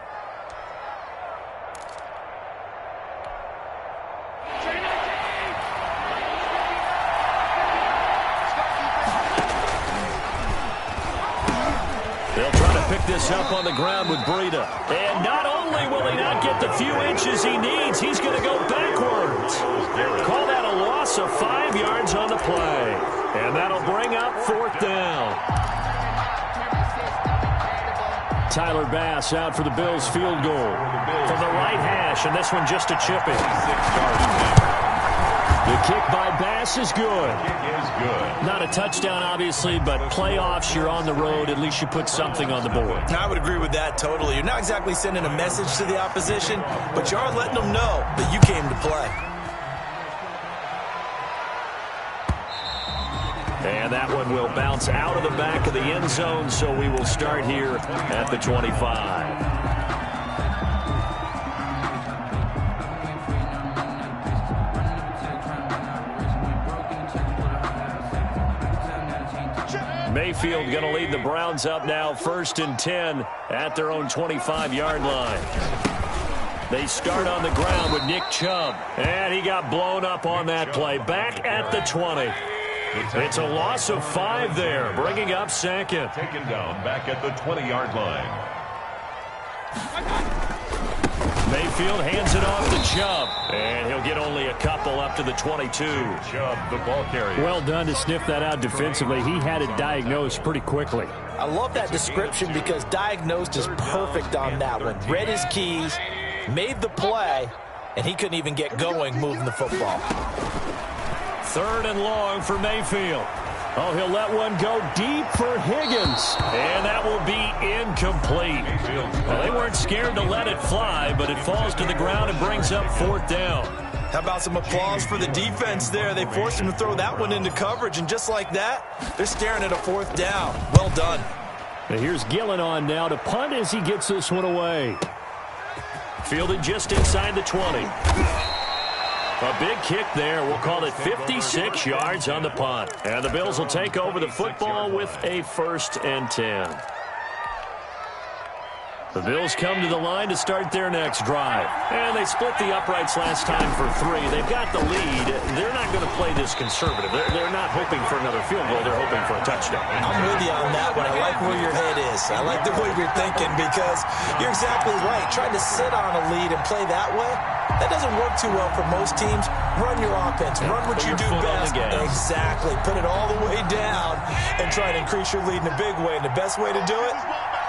I: They'll try to pick this up on the ground with Breida. And not only will he not get the few inches he needs, he's going to go backwards. Call that a loss of 5 yards on the play. And that'll bring up 4th down. Tyler Bass out for the Bills field goal from the right hash, and this one just a chip in. The kick by Bass is good. Not a touchdown, obviously, but playoffs, you're on the road. At least you put something on the board.
J: I would agree with that totally. You're not exactly sending a message to the opposition, but you are letting them know that you came to play.
I: And that one will bounce out of the back of the end zone, so we will start here at the 25. Mayfield going to lead the Browns up now, 1st and 10 at their own 25-yard line. They start on the ground with Nick Chubb, and he got blown up on that play. Back at the 20. It's a loss of 5 there, bringing up 2nd.
K: Taken down back at the 20-yard line.
I: Mayfield hands it off to Chubb, and he'll get only a couple up to the 22.
K: Chubb, the ball carrier.
I: Well done to sniff that out defensively. He had it diagnosed pretty quickly.
J: I love that description because diagnosed is perfect on that one. Read his keys, made the play, and he couldn't even get going moving the football.
I: 3rd and long for Mayfield. Oh, he'll let one go deep for Higgins. And that will be incomplete. Well, they weren't scared to let it fly, but it falls to the ground and brings up 4th down.
J: How about some applause for the defense there? They forced him to throw that one into coverage, and just like that, they're staring at a 4th down. Well done.
I: And here's Gillen on now to punt as he gets this one away. Fielded just inside the 20. A big kick there. We'll call it 56 yards on the punt. And the Bills will take over the football with a 1st and 10. The Bills come to the line to start their next drive. And they split the uprights last time for 3. They've got the lead. They're not going to play this conservative. They're not hoping for another field goal. They're hoping for a touchdown.
J: I'm with you on that one. I like where your head is. I like the way you're thinking because you're exactly right. Trying to sit on a lead and play that way, that doesn't work too well for most teams. Run your offense. Run what you do best. Exactly. Put it all the way down and try to increase your lead in a big way. And the best way to do it,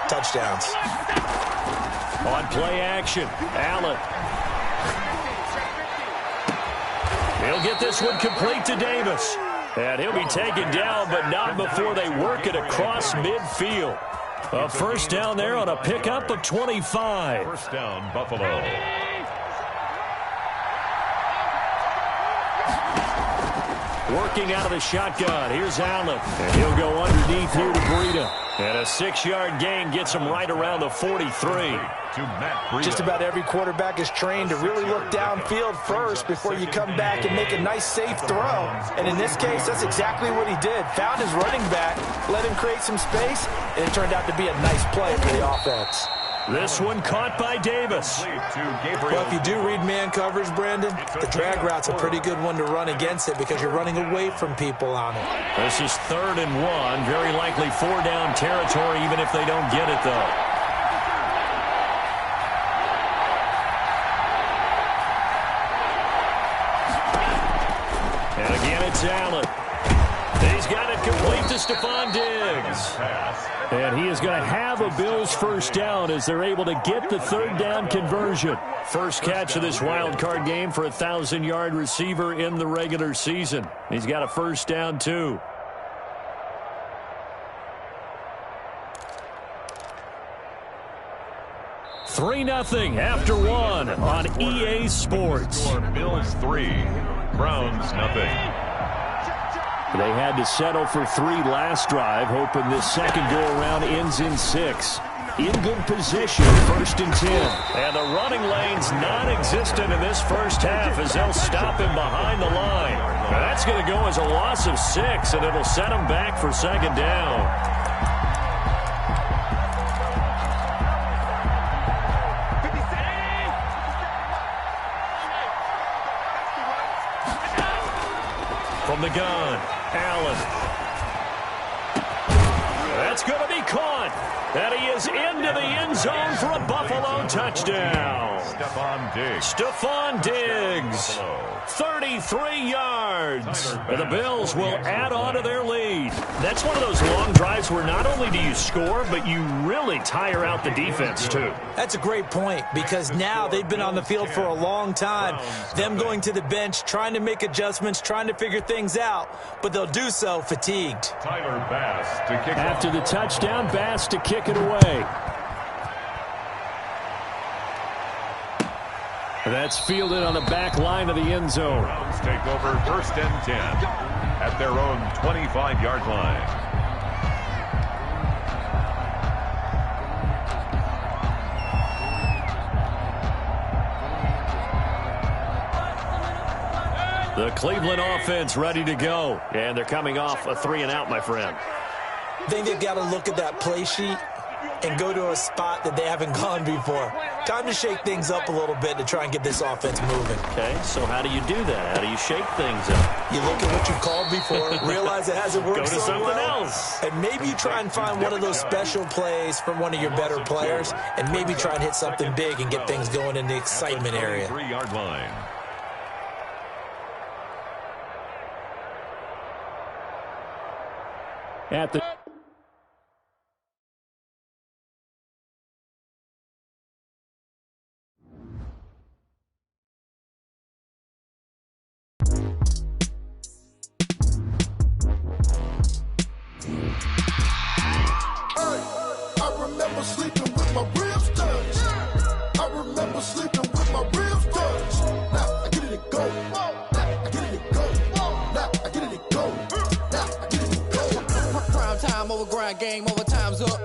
J: touchdowns.
I: On play action, Allen. He'll get this one complete to Davis. And he'll be taken down, but not before they work it across midfield. A 1st down there on a pickup of 25.
K: 1st down, Buffalo.
I: Working out of the shotgun. Here's Allen. And he'll go underneath here to Breida. And a 6-yard gain gets him right around the 43.
J: Just about every quarterback is trained to really look downfield first before you come back and make a nice, safe throw. And in this case, that's exactly what he did. Found his running back, let him create some space, and it turned out to be a nice play for the offense.
I: This one caught by Davis.
J: Well, if you do read man coverage, Brandon, the drag route's a pretty good one to run against it because you're running away from people on it.
I: This is 3rd and 1. Very likely 4-down territory, even if they don't get it, though. And again, it's Allen. He's got it complete to Stephon Diggs. And he is going to have a Bills first down as they're able to get the 3rd down conversion. First catch of this wild card game for a 1,000-yard receiver in the regular season. He's got a first down, too. $3-0 after 1 on EA Sports.
K: Bills 3, Browns nothing.
I: They had to settle for 3 last drive, hoping this second go-around ends in 6. In good position, 1st and 10. And the running lane's non-existent in this first half as they'll stop him behind the line. Now that's going to go as a loss of 6, and it'll set him back for 2nd down. From the gun, Allen. That's going to be caught. And he is into the end zone for a Buffalo touchdown. Stephon Diggs. 33 yards. And the Bills will add on to their lead. That's one of those long drives where not only do you score, but you really tire out the defense, too.
J: That's a great point because now they've been on the field for a long time. Them going to the bench, trying to make adjustments, trying to figure things out, but they'll do so fatigued.
K: Tyler Bass to kick
I: After the touchdown, Bass to kick it away. That's fielded on the back line of the end zone.
K: Browns take over 1st and 10 at their own 25-yard line.
I: The Cleveland offense ready to go. And they're coming off a 3-and-out, my friend.
J: I think they've got to look at that play sheet and go to a spot that they haven't gone before. Time to shake things up a little bit to try and get this offense moving.
I: Okay, so how do you do that? How do you shake things up?
J: You look at what you've called before, realize it hasn't worked
I: Go to
J: so
I: something
J: well,
I: else.
J: and maybe you try and find one of those special plays from one of your better players, and maybe try and hit something big and get things going in the excitement area.
K: 3-yard line.
I: At the
N: I remember sleeping with my ribs touched. I remember sleeping with my ribs touched. Now I get it and go. Now I get it and go. Now I get it and go. Now I get it and go.
Q: Prime time over grind game, overtime's up.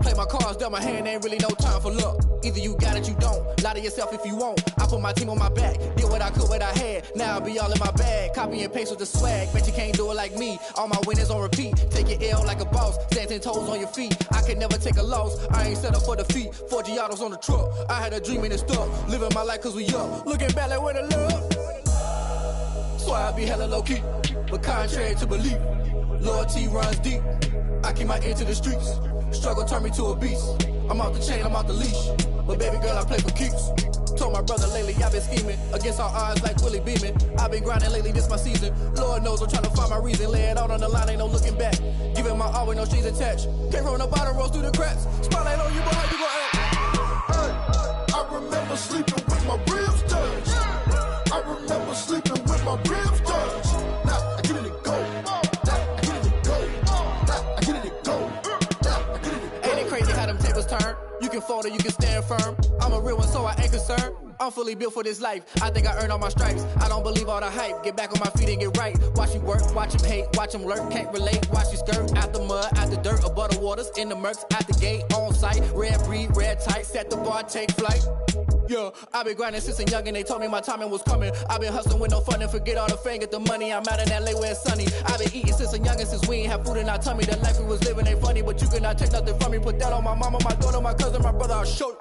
Q: Play my cards, dealt my hand, ain't really no time for luck. Either you got it, you don't. Lie to yourself if you won't. I put my team on my back, did what I could, what I had. Now I'll be all in my bag. Copy and paste with the swag. Bet you can't do it like me. All my winners on repeat. Take your L like a boss. Stand 10 toes on your feet. I can never take a loss. I ain't set up for defeat. 4 Giottos on the truck. I had a dream and it stuck. Living my life cause we up. Looking back like where the love. So I be hella low key. But contrary to belief, loyalty runs deep. I keep my ear to the streets. Struggle turned me to a beast. I'm off the chain, I'm off the leash. But baby girl, I play for keeps. Told my brother lately, I've been scheming. Against all odds like Willie Beeman. I've been grinding lately, this my season. Lord knows I'm trying to find my reason. Lay it out on the line, ain't no looking back. Giving my all with no strings attached. Came from the bottom, rose through the cracks. Spotlight on you, boy, how you gon' act?
N: Hey, I remember sleeping with my ribs touched. I remember sleeping with my ribs touched. Now I get it and go. Now I get it and go. Now I get it and go. Now I get it and go.
Q: Ain't it crazy how them tables turn. You can fold or you can stand firm. I'm a real one, so I ain't concerned. I'm fully built for this life. I think I earned all my stripes. I don't believe all the hype. Get back on my feet and get right. Watch you work, watch him hate, watch him lurk. Can't relate, watch you skirt. Out the mud, out the dirt, above the waters, in the murks, out the gate, on site. Red breed, red tight, set the bar, take flight. Yeah, I been grinding since a youngin', they told me my timing was coming. I been hustling with no fun and forget all the fame, get the money. I'm out in LA where it's sunny. I been eating since a youngin', since we ain't have food in our tummy. The life we was living ain't funny, but you cannot take nothing from me. Put that on my mama, my daughter, my cousin, my brother, I'll show you.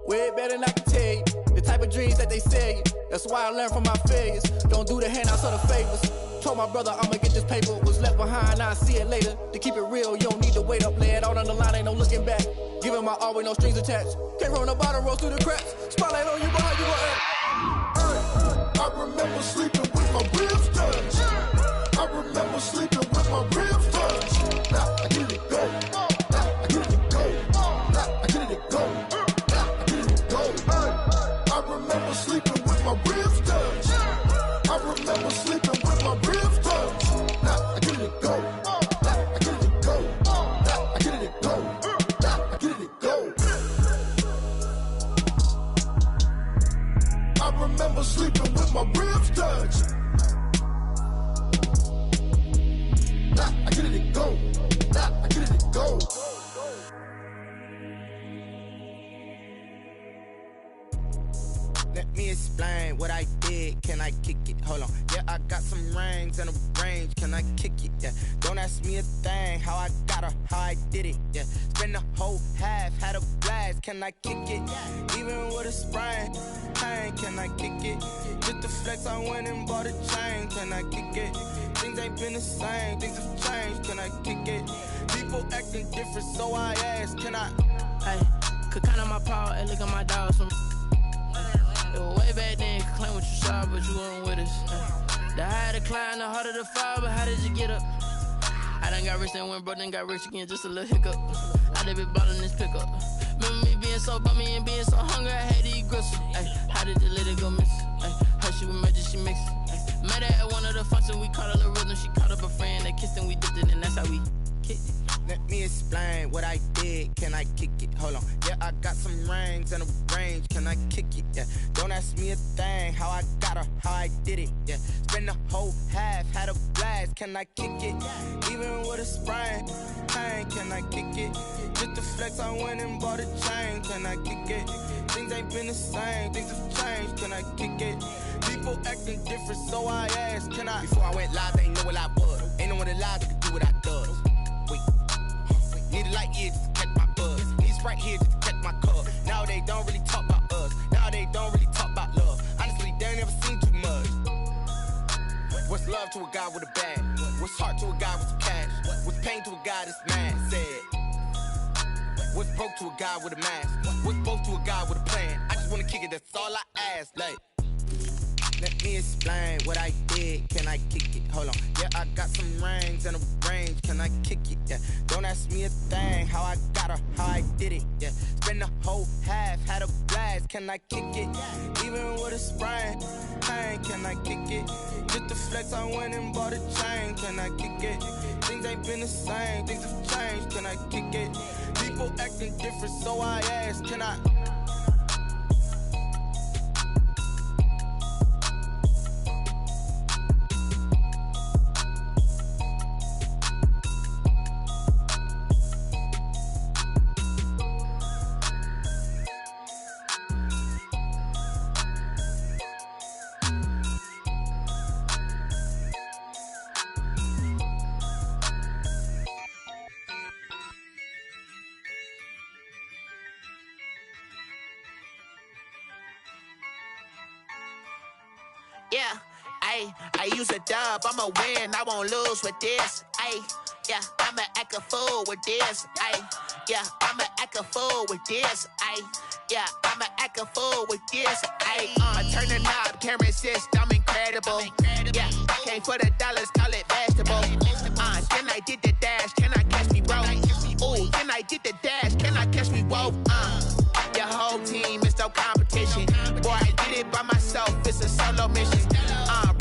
Q: Way better than I can tell you. The type of dreams that they sell you. That's why I learned from my failures. Don't do the handouts or the favors. Told my brother I'ma get this paper. Was left behind, I'll see it later. To keep it real, you don't need to wait up. Lay it out on the line, ain't no looking back. Giving my all with no strings attached. Came from the bottom, rose through the cracks. Spotlight on you, but how you gon' act?
R: I remember sleeping with my ribs touched. I remember sleeping with my ribs touched. Now I get it go. Now I get it go. Now I get it go. Now I get it go. I remember sleeping with my ribs touched. I remember sleeping with my ribs touched. Now I get it go. Now I get it go. Now I get it go. Now I get it go. I remember sleeping with my ribs touched. Now I get it go. Now I get it go.
F: Let me explain what I did. Can I kick it? Hold on. Yeah, I got some rings and a range. Can I kick it? Yeah. Don't ask me a thing. How I got her, how I did it. Yeah. Spend the whole half, had a blast. Can I kick it? Even with a sprain. Pain, can I kick it? Just to flex, I went and bought a chain. Can I kick it? Things ain't been the same. Things have changed. Can I kick it? People acting different, so I ask. Can I?
C: Hey, could count on my power and look at my dogs from. It was way back then, could claim what you saw, but you weren't with us. The higher the climb, the harder the fall, but how did you get up? I done got rich and went broke, then got rich again, just a little hiccup. I done been ballin' this pickup. Remember me being so bummy and being so hungry, I had to eat gristle. Ay, how did you let it go miss? Ay, her she was magic, she mixed. Ay, met her at one of the functions, we caught a little rhythm, she caught up a friend, they kissed and we dipped it, and that's how we kicked it.
F: Let me explain what I did. Can I kick it? Hold on. Yeah, I got some rings and a range. Can I kick it? Yeah. Don't ask me a thing. How I got her, how I did it. Yeah. Spend the whole half, had a blast. Can I kick it? Even with a sprain. Pain, can I kick it? Just to flex, I went and bought a chain. Can I kick it? Things ain't been the same. Things have changed. Can I kick it? People acting different, so I asked. Can I? Before I went live, they ain't know what I was. Ain't no one alive that could do what I does. Wait. Need a light here just to catch my buzz. Need Sprite here just to catch my cup. Now they don't really talk about us. Now they don't really talk about love. Honestly, they ain't never seen too much. What's love to a guy with a bag? What's heart to a guy with some cash? What's pain to a guy that's mad? Said. What's broke to a guy with a mask? What's broke to a guy with a plan? I just wanna kick it, that's all I ask. Like, let me explain what I did. Can I kick it? Hold on. Yeah, I got some rings and a range. Can I kick it? Yeah. Don't ask me a thing. How I got her, how I did it. Yeah. Spend the whole half, had a blast. Can I kick it? Even with a sprain. Pain, can I kick it? Just to flex, I went and bought a chain. Can I kick it? Things ain't been the same. Things have changed. Can I kick it? People acting different, so I ask. Can I? Yeah, I use a dub, I'ma win, I won't lose with this. Yeah, I'ma act a fool with this. Yeah, I'ma act a fool with this. Yeah, I'ma act a fool with this. I turn the knob, can't resist, I'm incredible. Yeah, came for the dollars, call it vegetable. Then I did the dash, can I catch me, bro? Ooh, then I did the dash, can I catch me, whoa? Your whole team is no competition. Boy, I did it by myself, it's a solo mission.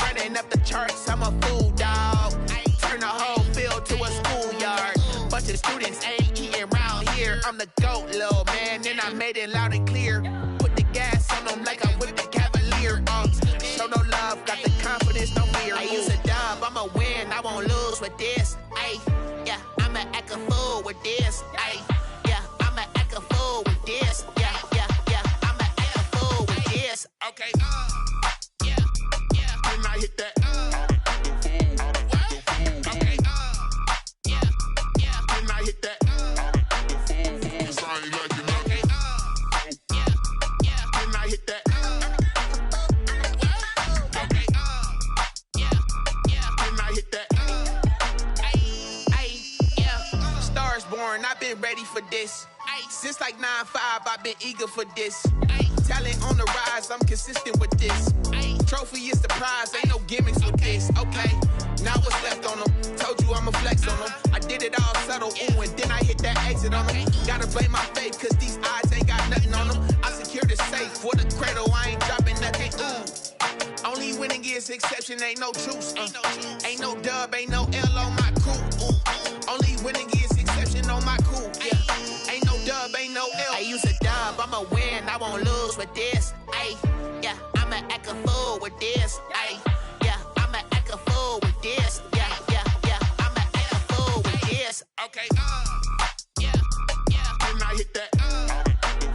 F: Running up the charts, I'm a fool, dog. Turn the whole field to a schoolyard. Bunch of students ain't eating round here. I'm the GOAT, little man, and I made it loud and clear. Put the gas on them like I'm with the Cavalier. Show no love, got the confidence, no fear. I use a dub, I'ma win, I won't lose with this. Ay, yeah, I'ma act a fool with this. Ay, yeah, I'ma act a fool with this. Yeah, I'ma act a fool with this. Okay, yeah, when I hit that. Okay, yeah, when I hit that. It's I ain't like it. Okay, yeah, when I hit that. Okay, yeah, when I hit that. Ay, yeah, Stars born, I've been ready for this. Since like 9-5, I've been eager for this. Talent on the rise, I'm consistent with this. Trophy is the prize, ain't no gimmicks with this. Okay, now what's left on them? Told you I'ma flex on them. I did it all subtle, ooh, and then I hit that exit on them. Gotta blame my faith, cause these odds ain't got nothing on them. I secure the safe for the cradle, I ain't dropping nothing, ooh. Only winning is exception, ain't no truce. Ain't no dub, ain't no L on my crew. Only winning is exception on my crew. Yeah, ain't no dub, ain't no L. I use a dub, I'ma win, I won't lose with this. Ay, yeah, I'ma act a fool with this. Ay, yeah, I'ma act a fool with this. Yeah, I'ma act a fool with this. Okay, yeah, when I hit that.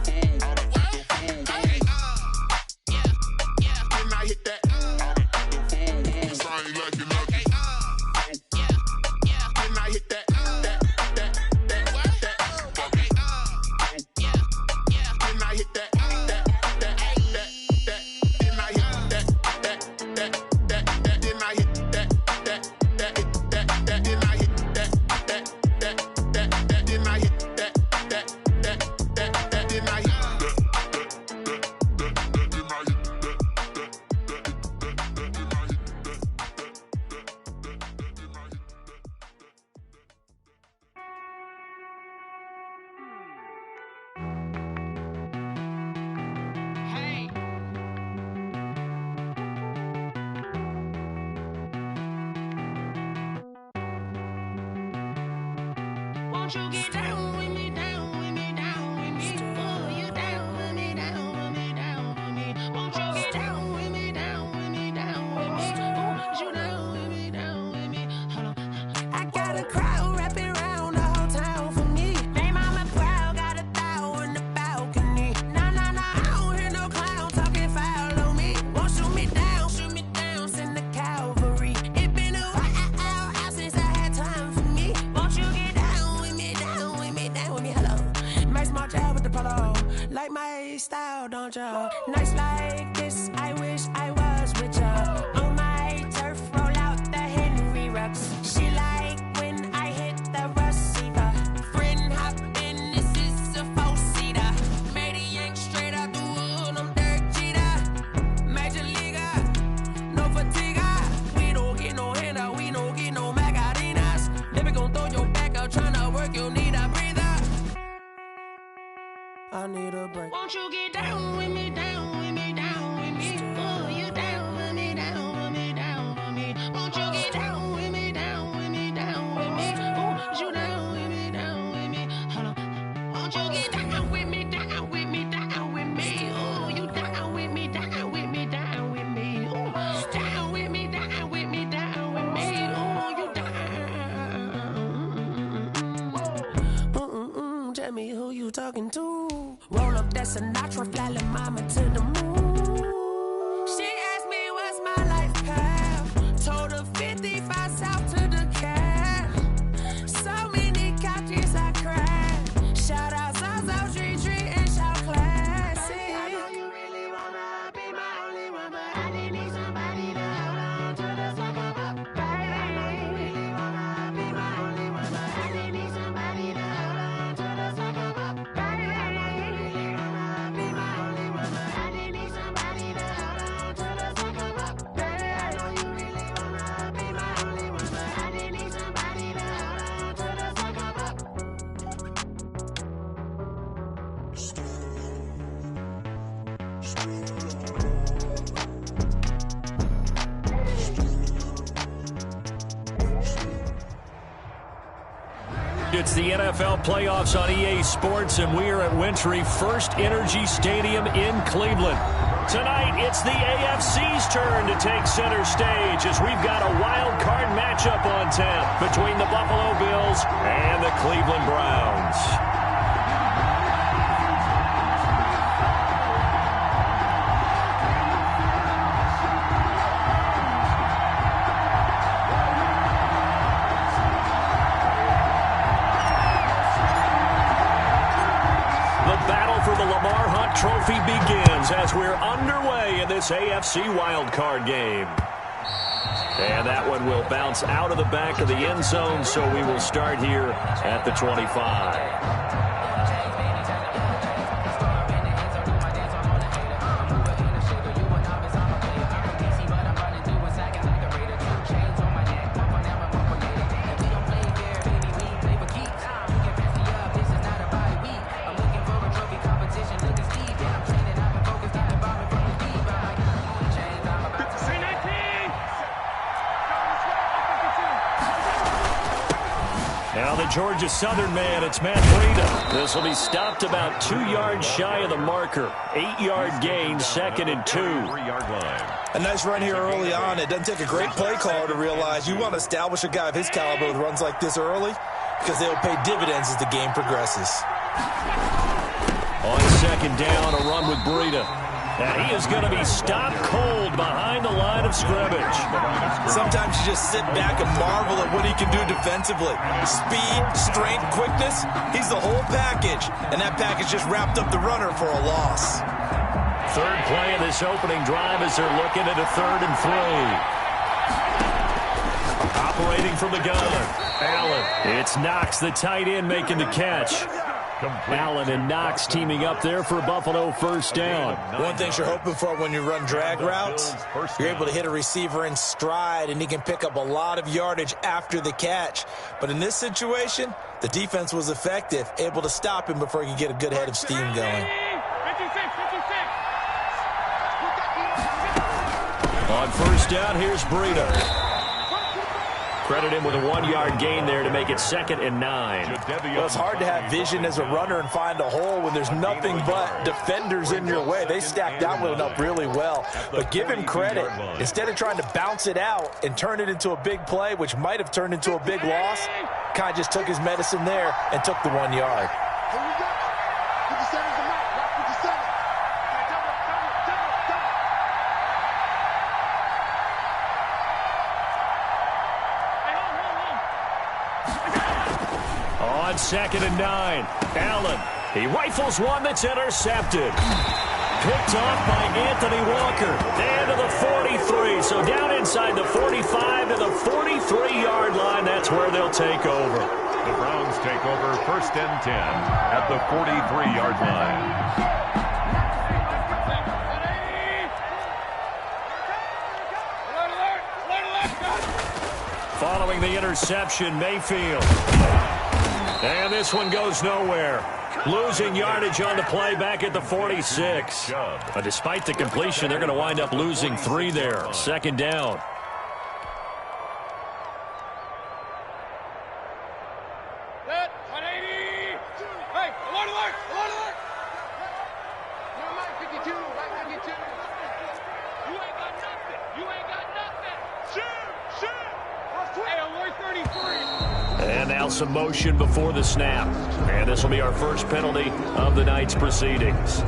F: Okay, yeah, when I hit that. It's I ain't like it. Okay, yeah, when I hit that. Okay, yeah, when I hit that.
D: Won't you get down with me, down with me, down with me? Oh, you down with me, down with me, down with me. Won't you get down with me, down with me, down with me? Oh, you down with me, down with me? Hold on. I got a crowd wrapping around the whole town for me. They mama proud, got a thou on the balcony. Nah, I don't hear no clown talking foul on me. Won't shoot me down, send the cavalry. It been a while since I had time for me. Won't you get down with me, down with me, down with me? Hello. My small child with the polo. Like my style, don't ya? Nights like this, I wish I was with ya. On my turf, roll out the Henry Rux. She like when I hit the receiver. Friend hop in, this is a four-seater. Made a yank straight out the wood, I'm Derek Jeter. Major leaguer, no fatigue. We don't get no handout, we don't get no Macarinas. Never gon' throw your back out, tryna work, you need a breather. I need a break. Won't you get down with me, down with me, down with me? Oh, you down with me, down with me, down with me. Won't you get down with me, down with me, down with me? Oh, you down with me, down with me? Hold on. Won't you get down with me, down with me, down with me? Oh, you down with me, down with me, down with me? Oh, down with me, down with me, down with me? Oh, you down. Tell me who you talking to. Roll up that Sinatra, fly la mama to the moon. She asked me what's my life path. Told her 55 south to the cat. So many couches I cried. Shout out Zazo, Tree, and shout classic. I know you really wanna be my only one, but I didn't need somebody to hold on to the sucker up, baby. I know you really wanna be my only one, but I didn't need somebody to hold on to the sucker up, baby. I know you really wanna be my only one, but I didn't need somebody to hold on to the sucker up, baby. I know you really wanna be my only one, but I didn't need somebody to hold on to the sucker up.
I: arrived. It's the NFL playoffs on EA Sports, and we are at Wintry First Energy Stadium in Cleveland. Tonight, it's the AFC's turn to take center stage as we've got a wild card matchup on tap between the Buffalo Bills and the Cleveland Browns. Trophy begins as we're underway in this AFC wildcard game. And that one will bounce out of the back of the end zone, so we will start here at the 25. Georgia Southern man, it's Matt Breida. This will be stopped about 2 yards shy of the marker. 8-yard gain, 2nd and 2.
K: 3-yard line.
L: A nice run here early on. It doesn't take a great play caller to realize you want to establish a guy of his caliber with runs like this early because they will pay dividends as the game progresses.
I: On 2nd down, a run with Breida. And he is going to be stopped cold behind the line of scrimmage.
L: Sometimes you just sit back and marvel at what he can do defensively. Speed, strength, quickness, he's the whole package. And that package just wrapped up the runner for a loss.
I: Third play of this opening drive as they're looking at a 3rd and 3. Operating from the gun, Allen. It's Knox, the tight end, making the catch. Allen and Knox teaming up there for Buffalo first down.
L: One thing you're hoping for when you run drag routes, you're able to hit a receiver in stride, and he can pick up a lot of yardage after the catch. But in this situation, the defense was effective, able to stop him before he could get a good head of steam going.
I: On first down, here's Breida. Credit him with a 1-yard gain there to make it 2nd and 9.
L: Well, it's hard to have vision as a runner and find a hole when there's nothing but defenders in your way. They stacked that one up really well. But give him credit. Instead of trying to bounce it out and turn it into a big play, which might have turned into a big loss, kind of just took his medicine there and took the 1 yard.
I: On 2nd and 9, Allen. He rifles one that's intercepted. Picked off by Anthony Walker. And to the 43. So down inside the 45 to the 43-yard line. That's where they'll take over.
K: The Browns take over 1st and 10 at the 43-yard line.
I: Following the interception, Mayfield. And this one goes nowhere. Losing yardage on the play back at the 46. But despite the completion, they're going to wind up losing 3 there. 2nd down. And now some motion before the snap. And this will be our first penalty of the night's proceedings.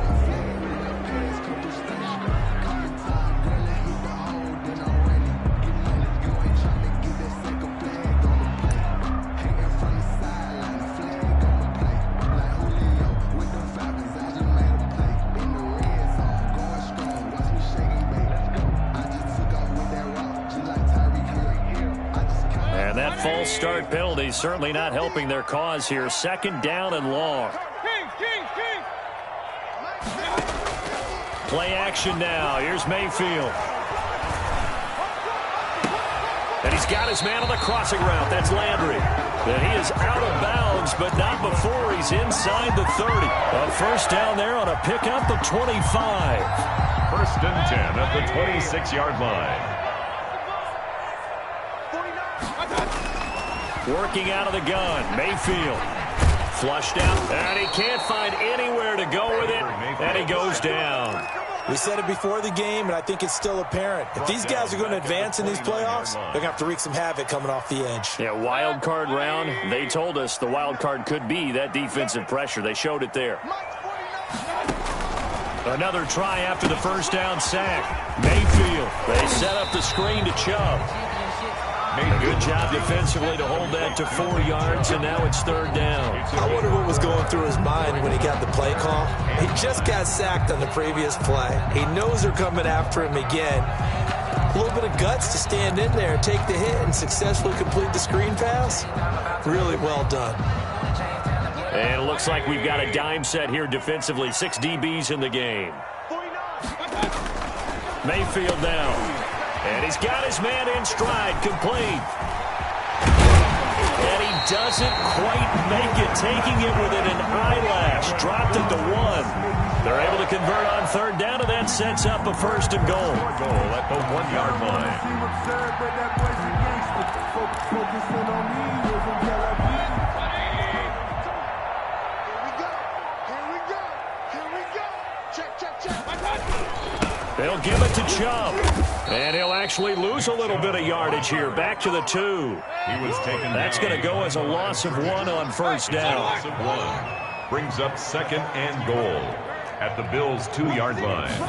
I: False start penalty certainly not helping their cause here. 2nd down and long. Play action now. Here's Mayfield. And he's got his man on the crossing route. That's Landry. And he is out of bounds, but not before he's inside the 30. A first down there on a pickup of 25.
K: 1st and 10 at the 26-yard line.
I: working out of the gun. Mayfield flushed out, and he can't find anywhere to go with it, and he goes down.
L: We said it before the game, and I think it's still apparent. If these guys are going to advance in these playoffs, they're going to have to wreak some havoc coming off the edge.
I: Yeah, wild card round. They told us the wild card could be that defensive pressure. They showed it there. Another try after the first down sack. Mayfield. They set up the screen to Chubb. A good job defensively to hold that to 4 yards, and now it's third down.
L: I wonder what was going through his mind when he got the play call. He just got sacked on the previous play. He knows they're coming after him again. A little bit of guts to stand in there and take the hit and successfully complete the screen pass. Really well done.
I: And it looks like we've got a dime set here defensively. 6 DBs in the game. Mayfield down. And he's got his man in stride, complete. And he doesn't quite make it, taking it within an eyelash. Dropped it to 1. They're able to convert on third down, and that sets up a first and goal.
K: Goal at the 1-yard line.
I: They'll give it to Chubb. And he'll actually lose a little bit of yardage here. Back to the 2.
K: He was taken.
I: That's going to go as a loss of 1 on first down.
K: Loss of 1. Brings up second and goal at the Bills' 2-yard line.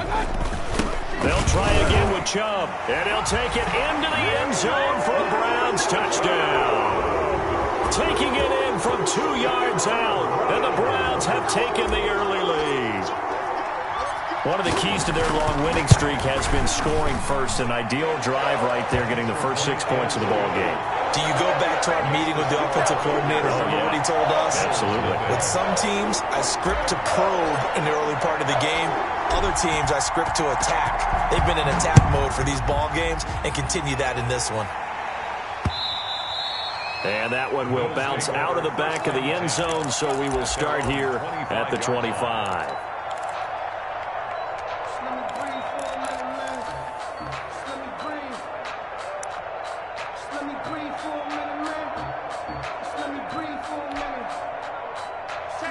I: They'll try again with Chubb. And he'll take it into the end zone for a Browns touchdown. Taking it in from 2 yards out. And the Browns have taken the early lead. One of the keys to their long winning streak has been scoring first. An ideal drive right there, getting the first 6 points of the ball game.
L: Do you go back to our meeting with the offensive coordinator? Remember what he told us?
I: Absolutely.
L: With some teams, I script to probe in the early part of the game. Other teams, I script to attack. They've been in attack mode for these ball games and continue that in this one.
I: And that one will bounce out of the back of the end zone, so we will start here at the 25.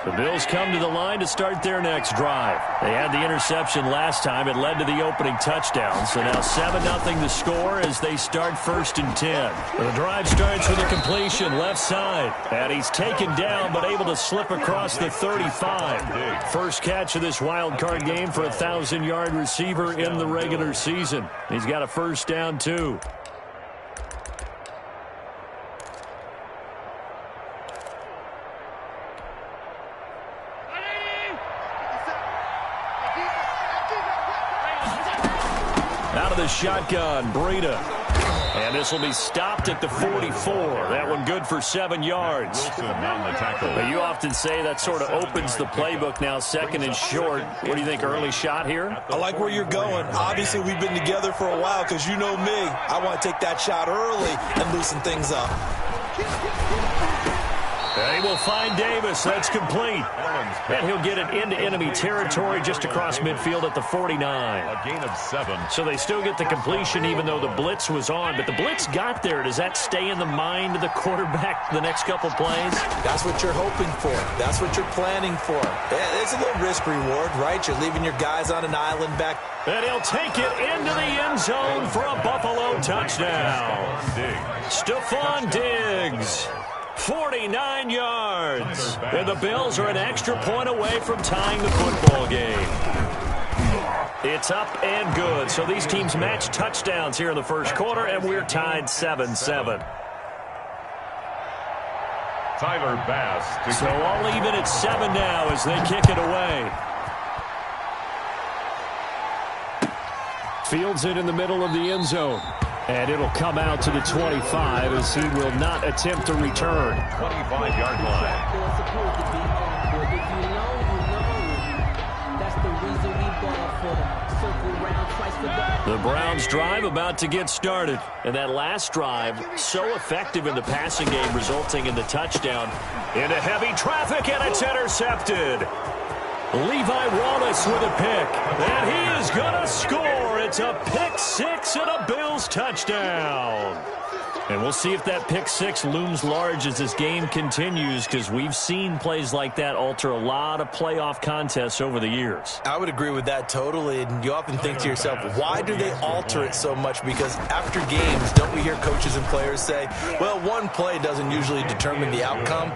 I: The Bills come to the line to start their next drive. They had the interception last time. It led to the opening touchdown. So now 7-0 the score as they start first and 10. The drive starts with a completion left side. And he's taken down but able to slip across the 35. First catch of this wild card game for a 1,000-yard receiver in the regular season. He's got a first down too. Out of the shotgun, Breida. And this will be stopped at the 44. That one good for 7 yards.
K: Wilson on the tackle.
I: But you often say that sort of opens the playbook now, second and short. What do you think, early shot here?
L: I like where you're going. Obviously, we've been together for a while because you know me. I want to take that shot early and loosen things up.
I: They will find Davis. That's complete. And he'll get it into enemy territory just across midfield at the 49.
K: A gain of 7.
I: So they still get the completion even though the blitz was on. But the blitz got there. Does that stay in the mind of the quarterback the next couple plays?
L: That's what you're hoping for. That's what you're planning for. It's a little risk reward, right? You're leaving your guys on an island back.
I: And he'll take it into the end zone for a Buffalo touchdown. Stephon Diggs. 49 yards. And the Bills are an extra point away from tying the football game. It's up and good. So these teams match touchdowns here in the first quarter, and we're tied 7-7.
K: Tyler Bass.
I: So all even at 7 now as they kick it away. Fields it in the middle of the end zone. And it'll come out to the 25 as he will not attempt to return.
K: 25-yard line.
I: The Browns drive about to get started. And that last drive, so effective in the passing game, resulting in the touchdown. Into heavy traffic, and it's intercepted. Levi Wallace with a pick, and he is going to score. It's a pick 6 and a Bills touchdown. And we'll see if that pick six looms large as this game continues, because we've seen plays like that alter a lot of playoff contests over the years.
L: I would agree with that totally. And you often think to yourself, why do they alter it so much? Because after games, don't we hear coaches and players say, well, one play doesn't usually determine the outcome?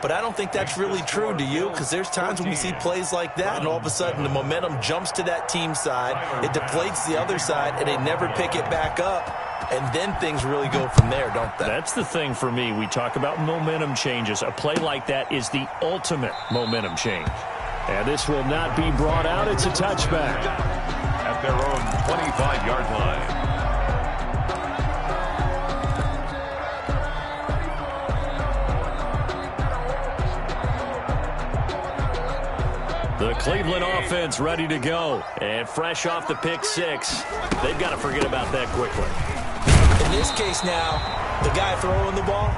L: But I don't think that's really true, do you? Because there's times when we see plays like that, and all of a sudden the momentum jumps to that team side, it deflates the other side, and they never pick it back up. And then things really go from there, don't they?
I: That's the thing for me. We talk about momentum changes. A play like that is the ultimate momentum change. And this will not be brought out. It's a touchback.
K: At their own 25-yard line.
I: The Cleveland offense ready to go. And fresh off the pick six, they've got to forget about that quickly.
L: In this case now, the guy throwing the ball,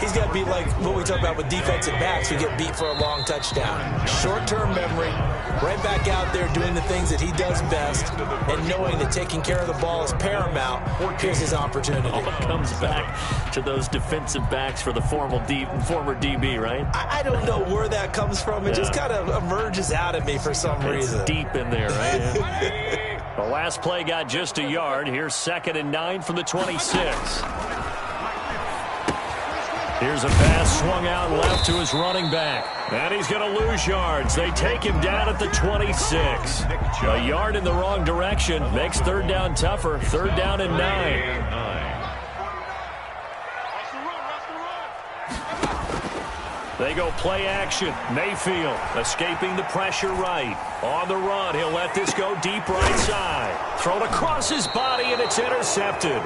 L: he's got to be like what we talk about with defensive backs who get beat for a long touchdown. Short-term memory, right back out there doing the things that he does best, and knowing that taking care of the ball is paramount. Here's his opportunity.
I: All comes back to those defensive backs for the former DB, right?
L: I don't know where that comes from. It just kind of emerges out of me for some reason.
I: It's deep in there, right? Yeah. The last play got just a yard. Here's 2nd and 9 from the 26. Here's a pass swung out left to his running back. And he's going to lose yards. They take him down at the 26. A yard in the wrong direction makes 3rd down tougher. 3rd down and 9. They go play action. Mayfield escaping the pressure right. On the run, he'll let this go deep right side. Thrown across his body, and it's intercepted.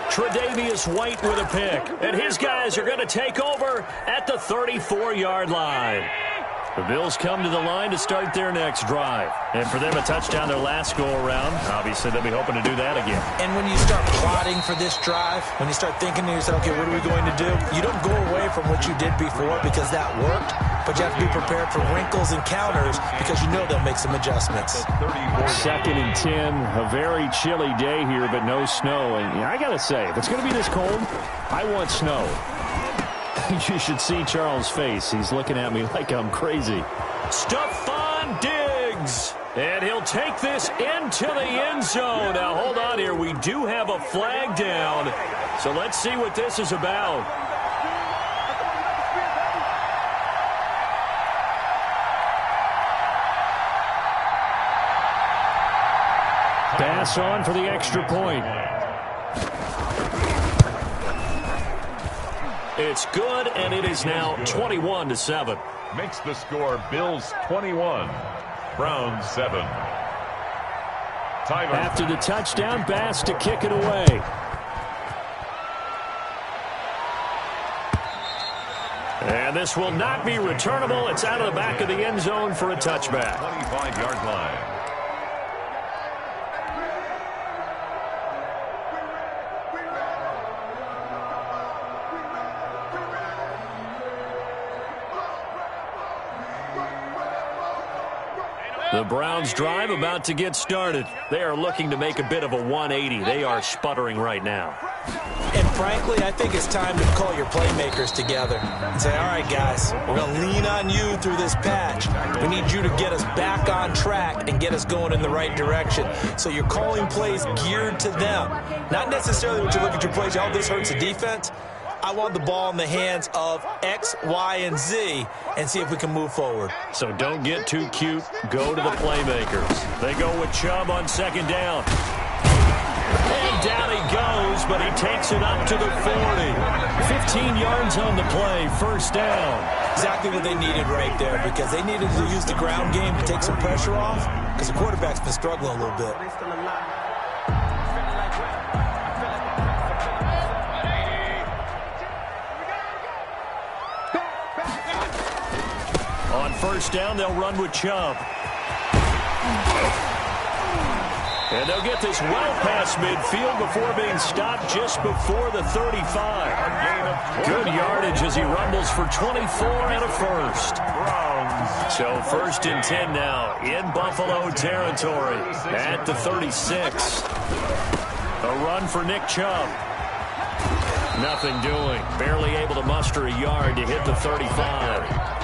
I: Tre'Davious White with a pick. And his guys are going to take over at the 34-yard line. The Bills come to the line to start their next drive. And for them, a touchdown their last go-around. Obviously, they'll be hoping to do that again.
L: And when you start plotting for this drive, when you start thinking to yourself, okay, what are we going to do? You don't go away from what you did before because that worked, but you have to be prepared for wrinkles and counters because you know they'll make some adjustments.
I: 2nd and 10, a very chilly day here, but no snow. And I got to say, if it's going to be this cold, I want snow. You should see Charles' face. He's looking at me like I'm crazy. Stephon Diggs. And he'll take this into the end zone. Now, hold on here. We do have a flag down. So let's see what this is about. Pass on for the extra point. It's good, and it is now 21-7.
K: Makes the score Bills 21, Browns 7. Timer.
I: After the touchdown, Bass to kick it away. And this will not be returnable. It's out of the back of the end zone for a touchback.
K: 25-yard line.
I: The Browns drive about to get started. They are looking to make a bit of a 180. They are sputtering right now.
L: And frankly, I think it's time to call your playmakers together and say, all right, guys, we're going to lean on you through this patch. We need you to get us back on track and get us going in the right direction. So you're calling plays geared to them. Not necessarily when you look at your plays, oh, this hurts the defense. I want the ball in the hands of X, Y, and Z and see if we can move forward.
I: So don't get too cute. Go to the playmakers. They go with Chubb on 2nd down. And down he goes, but he takes it up to the 40. 15 yards on the play, 1st down.
L: Exactly what they needed right there, because they needed to use the ground game to take some pressure off, because the quarterback's been struggling a little bit.
I: On 1st down, they'll run with Chubb. And they'll get this well past midfield before being stopped just before the 35. Good yardage as he rumbles for 24 and a 1st. So 1st and 10 now in Buffalo territory at the 36. A run for Nick Chubb. Nothing doing. Barely able to muster a yard to hit the 35.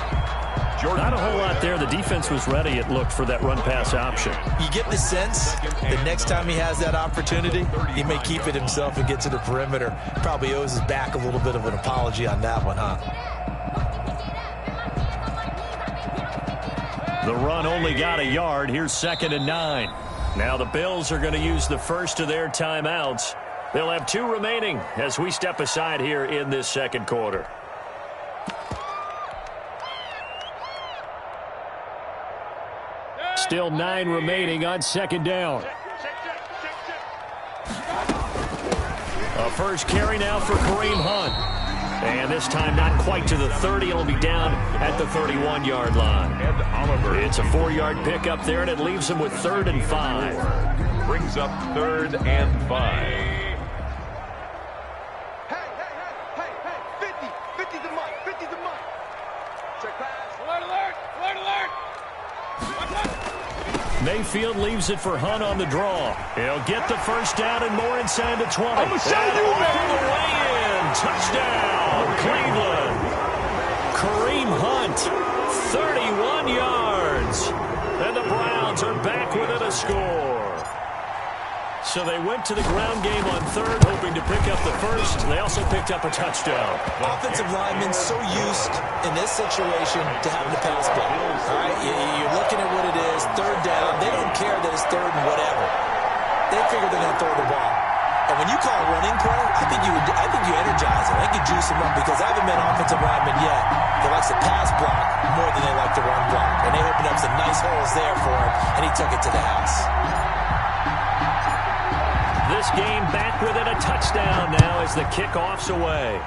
I: Not a whole lot there. The defense was ready, it looked, for that run-pass option.
L: You get the sense that next time he has that opportunity, he may keep it himself and get to the perimeter. Probably owes his back a little bit of an apology on that one, huh?
I: The run only got a yard. Here's 2nd and 9. Now the Bills are going to use the first of their timeouts. They'll have 2 remaining as we step aside here in this second quarter. Still 9 remaining on 2nd down. A first carry now for Kareem Hunt. And this time not quite to the 30. It'll be down at the 31-yard line. It's a 4-yard pickup there, and it leaves him with 3rd and 5.
K: Brings up 3rd and 5.
I: Mayfield leaves it for Hunt on the draw. He'll get the first down and more inside the 20. And all the way in. Touchdown, Cleveland. Kareem Hunt, 31 yards. And the Browns are back within a score. So they went to the ground game on 3rd, hoping to pick up the first. They also picked up a touchdown.
L: Offensive linemen so used in this situation to having to pass block. All right, you're looking at what it is, 3rd down. They don't care that it's 3rd and whatever. They figure they're going to throw the ball. And when you call a running play, I think you energize them. I think you juice them up because I haven't met an offensive lineman yet that likes to pass block more than they like to run block. And they opened up some nice holes there for him, and he took it to the house.
I: This game back within a touchdown now as the kickoff's away.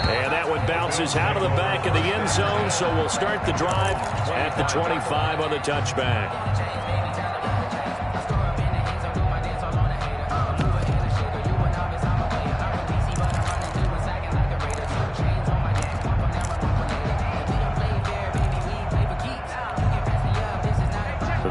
I: And that one bounces out of the back of the end zone, so we'll start the drive at the 25 on the touchback.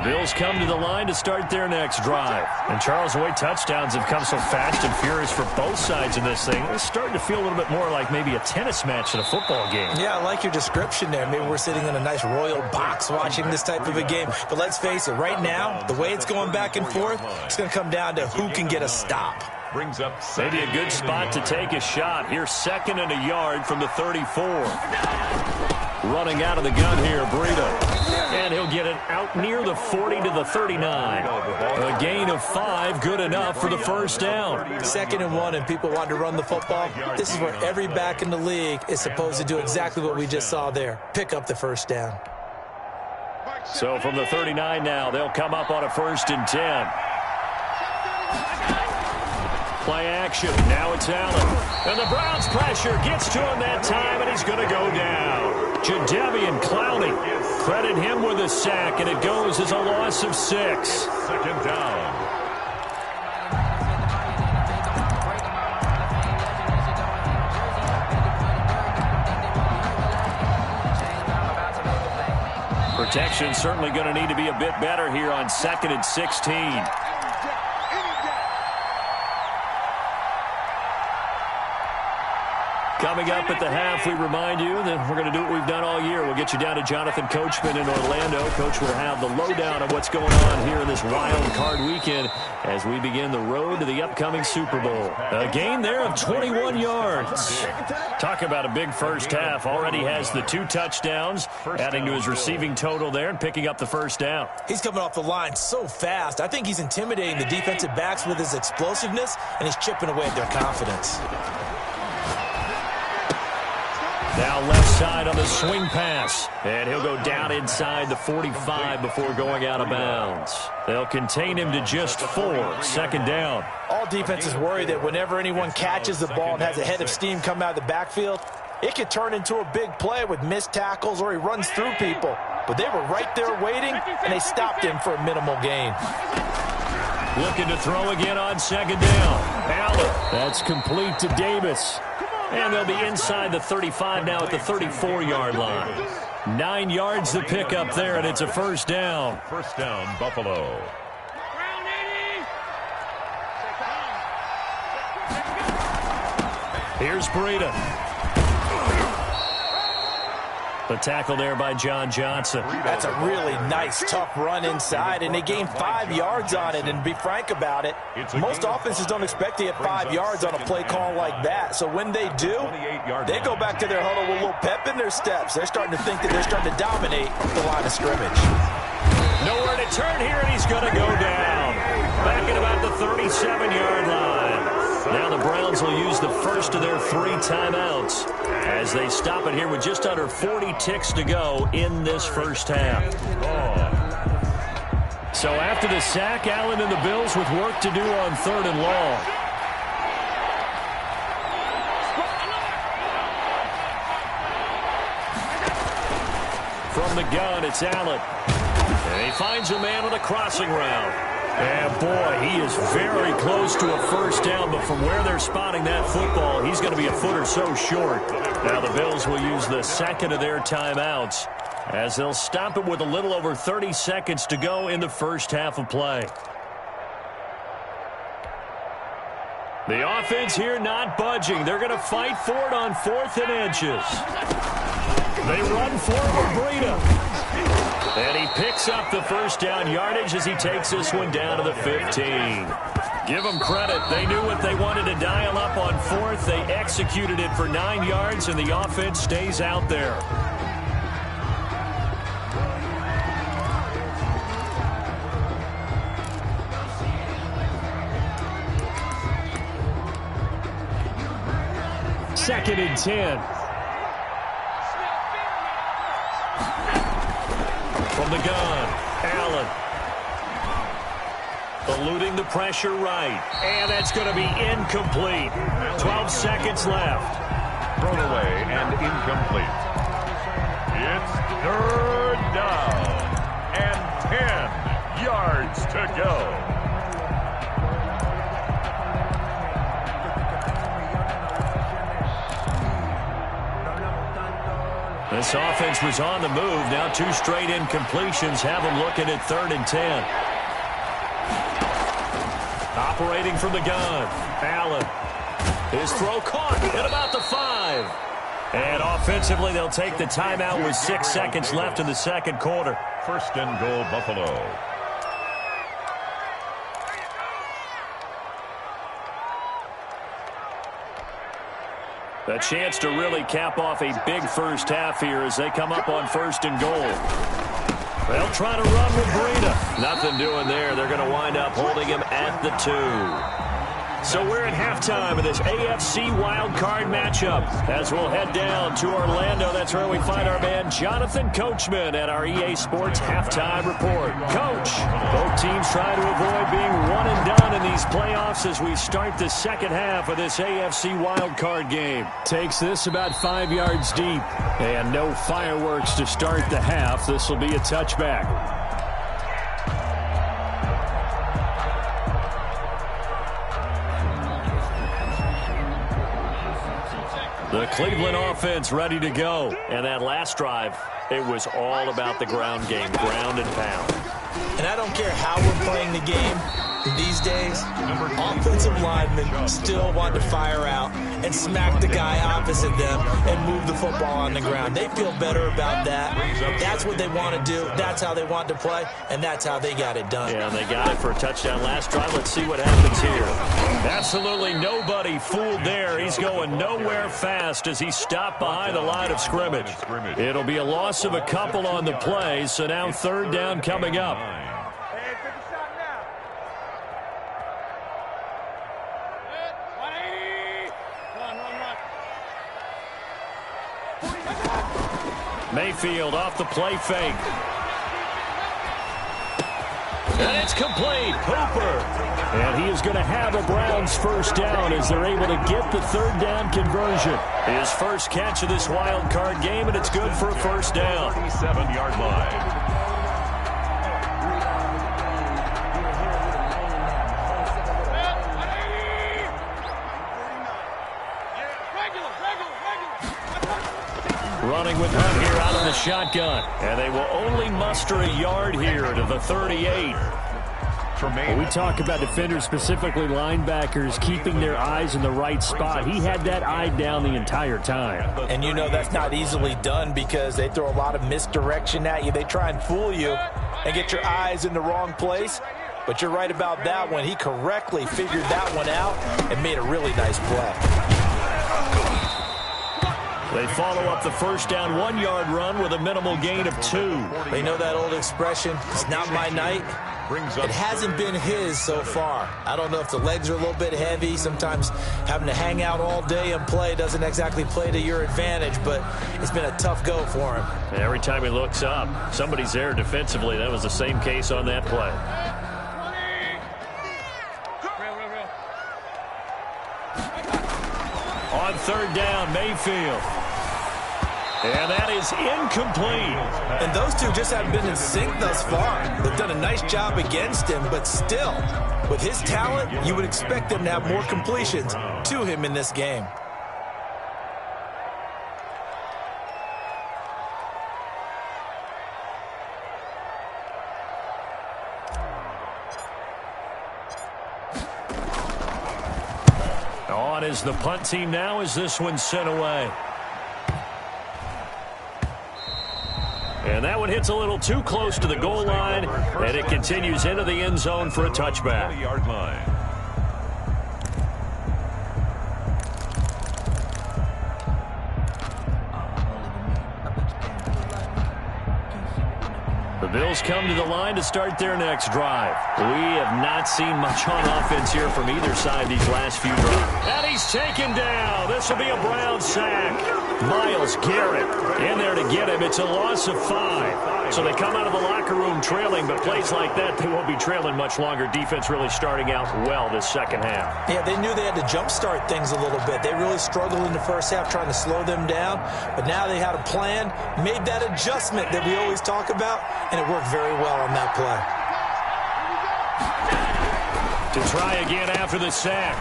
I: Bills come to the line to start their next drive. And Charles, the way touchdowns have come so fast and furious for both sides of this thing, it's starting to feel a little bit more like maybe a tennis match in a football game.
L: Yeah, I like your description there. Maybe we're sitting in a nice royal box watching this type of a game. But let's face it, right now, the way it's going back and forth, it's going to come down to who can get a stop.
K: Brings up
I: maybe a good spot to take a shot. Here's 2nd and a yard from the 34. Running out of the gun here, Breida. And he'll get it out near the 40 to the 39. A gain of 5, good enough for the first down.
L: 2nd and 1, and people want to run the football. This is where every back in the league is supposed to do exactly what we just saw there. Pick up the first down.
I: So from the 39 now, they'll come up on a 1st and 10. Play action. Now it's Allen. And the Browns pressure gets to him that time, and he's going to go down. Jadeveon Clowney. Credit him with a sack, and it goes as a loss of 6.
K: 2nd down.
I: Protection certainly going to need to be a bit better here on 2nd and 16. Coming up at the half, we remind you that we're going to do what we've done all year. We'll get you down to Jonathan Coachman in Orlando. Coach will have the lowdown of what's going on here in this wild card weekend as we begin the road to the upcoming Super Bowl. A gain there of 21 yards. Talk about a big first half. Already has the 2 touchdowns, adding to his receiving total there and picking up the first down.
L: He's coming off the line so fast. I think he's intimidating the defensive backs with his explosiveness, and he's chipping away at their confidence.
I: Now left side on the swing pass. And he'll go down inside the 45 before going out of bounds. They'll contain him to just 4. 2nd down.
L: All defenses worry that whenever anyone catches the ball and has a head of steam come out of the backfield, it could turn into a big play with missed tackles or he runs through people. But they were right there waiting, and they stopped him for a minimal gain.
I: Looking to throw again on 2nd down. Allen. That's complete to Davis. And they'll be inside the 35 now at the 34-yard line. 9 yards to pick up there, and it's a first down.
K: First down, Buffalo.
I: Here's Breida. The tackle there by John Johnson.
L: That's a really nice, tough run inside, and they gained 5 yards on it. And to be frank about it, most offenses don't expect to get 5 yards on a play call like that. So when they do, they go back to their huddle with a little pep in their steps. They're starting to think that they're starting to dominate the line of scrimmage.
I: Nowhere to turn here, and he's going to go down. Back at about the 37-yard line. Now the Browns will use the first of their 3 timeouts as they stop it here with just under 40 ticks to go in this first half. So after the sack, Allen and the Bills with work to do on 3rd and long. From the gun, it's Allen. And he finds a man on a crossing route. And, boy, he is very close to a first down, but from where they're spotting that football, he's going to be a foot or so short. Now the Bills will use the second of their timeouts as they'll stop it with a little over 30 seconds to go in the first half of play. The offense here not budging. They're going to fight for it on 4th and inches. They run forward, Breida. And he picks up the first down yardage as he takes this one down to the 15. Give them credit. They knew what they wanted to dial up on 4th. They executed it for 9 yards, and the offense stays out there. Second and 10. From the gun, Allen. Eluding the pressure right. And that's going to be incomplete. 12 seconds left.
K: Thrown away and incomplete. It's 3rd down and 10 yards to go.
I: This offense was on the move. Now 2 straight incompletions have them looking at 3rd and 10. Operating from the gun, Allen. His throw caught at about the 5. And offensively, they'll take the timeout with 6 seconds left in the second quarter.
K: 1st and goal, Buffalo.
I: A chance to really cap off a big first half here as they come up on 1st and goal. They'll try to run with Breida. Nothing doing there. They're going to wind up holding him at the 2. So we're at halftime of this AFC wildcard matchup as we'll head down to Orlando. That's where we find our man Jonathan Coachman at our EA Sports Halftime Report. Coach, both teams trying to avoid being one and done in these playoffs as we start the second half of this AFC wildcard game. Takes this about 5 yards deep. And no fireworks to start the half. This will be a touchback. The Cleveland offense ready to go. And that last drive, it was all about the ground game, ground and pound.
J: And I don't care how we're playing the game these days, offensive linemen still want to fire out and smack the guy opposite them and move the football on the ground. They feel better about that. That's what they want to do. That's how they want to play, and that's how they got it done.
I: Yeah, they got it for a touchdown last drive. Let's see what happens here. Absolutely nobody fooled there. He's going nowhere fast as he stopped behind the line of scrimmage. It'll be a loss of a couple on the play, so now 3rd down coming up. Mayfield off the play fake. And it's complete. Hooper. And he is going to have a Browns first down as they're able to get the 3rd down conversion. His first catch of this wild card game, and it's good for a first down.
K: 37-yard line.
I: Running with Hunt here out of the shotgun. And they will only muster a yard here to the 38. Well, we talk about defenders, specifically linebackers, keeping their eyes in the right spot. He had that eye down the entire time.
L: And you know that's not easily done because they throw a lot of misdirection at you. They try and fool you and get your eyes in the wrong place. But you're right about that one. He correctly figured that one out and made a really nice play.
I: They follow up the first down 1-yard run with a minimal gain of 2.
L: They know that old expression, it's not my night. It hasn't been his so far. I don't know if the legs are a little bit heavy. Sometimes having to hang out all day and play doesn't exactly play to your advantage, but it's been a tough go for him.
I: Every time he looks up, somebody's there defensively. That was the same case on that play. On third down, Mayfield. And that is incomplete.
L: And those two just haven't been in sync thus far. They've done a nice job against him, but still, with his talent, you would expect them to have more completions to him in this game.
I: On is the punt team now as this one's sent away. And that one hits a little too close to the goal line, and it continues into the end zone for a touchback.
K: 20-yard line.
I: The Bills come to the line to start their next drive. We have not seen much on offense here from either side these last few drives. And he's taken down. This will be a Brown sack. Myles Garrett in there to get him. It's a loss of 5. So they come out of the locker room trailing, but plays like that, they won't be trailing much longer. Defense really starting out well this second half.
L: Yeah, they knew they had to jumpstart things a little bit. They really struggled in the first half trying to slow them down, but now they had a plan, made that adjustment that we always talk about, and it worked very well on that play.
I: To try again after the sack.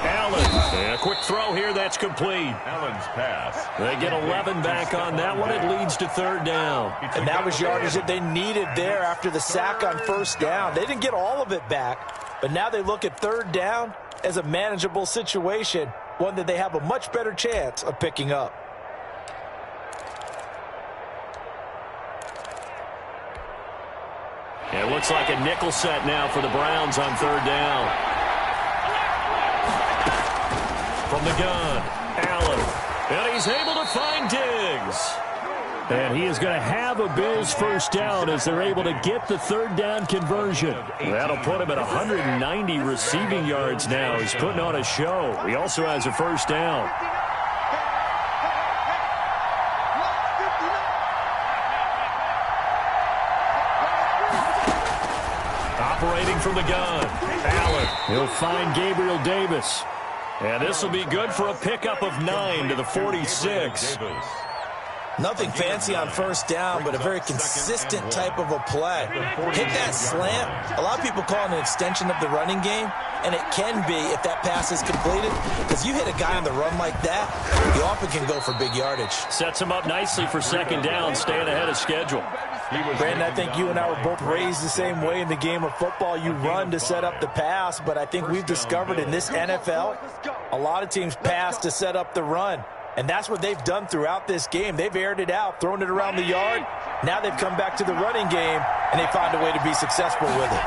I: Allen, and a quick throw here, that's complete.
K: Allen's pass.
I: They get 11 back on that one. It leads to third down.
L: And that was yardage that they needed there after the sack on first down. They didn't get all of it back, but now they look at third down as a manageable situation, one that they have a much better chance of picking up.
I: It looks like a nickel set now for the Browns on third down. From the gun, Allen, and he's able to find Diggs. And he is going to have a Bills first down as they're able to get the third down conversion. That'll put him at 190 receiving yards now. He's putting on a show. He also has a first down. Operating from the gun, Allen. He'll find Gabriel Davis. And this will be good for a pickup of 9 to the 46.
L: Nothing fancy on first down, but a very consistent type of a play. Hit that slant. A lot of people call it an extension of the running game, and it can be if that pass is completed, because you hit a guy on the run like that, you often can go for big yardage.
I: Sets him up nicely for second down, staying ahead of schedule.
L: Brandon, I think you and I were both raised the same way in the game of football. You run to set up the pass, but I think we've discovered in this NFL, a lot of teams pass to set up the run. And that's what they've done throughout this game. They've aired it out, thrown it around the yard. Now they've come back to the running game, and they find a way to be successful with it.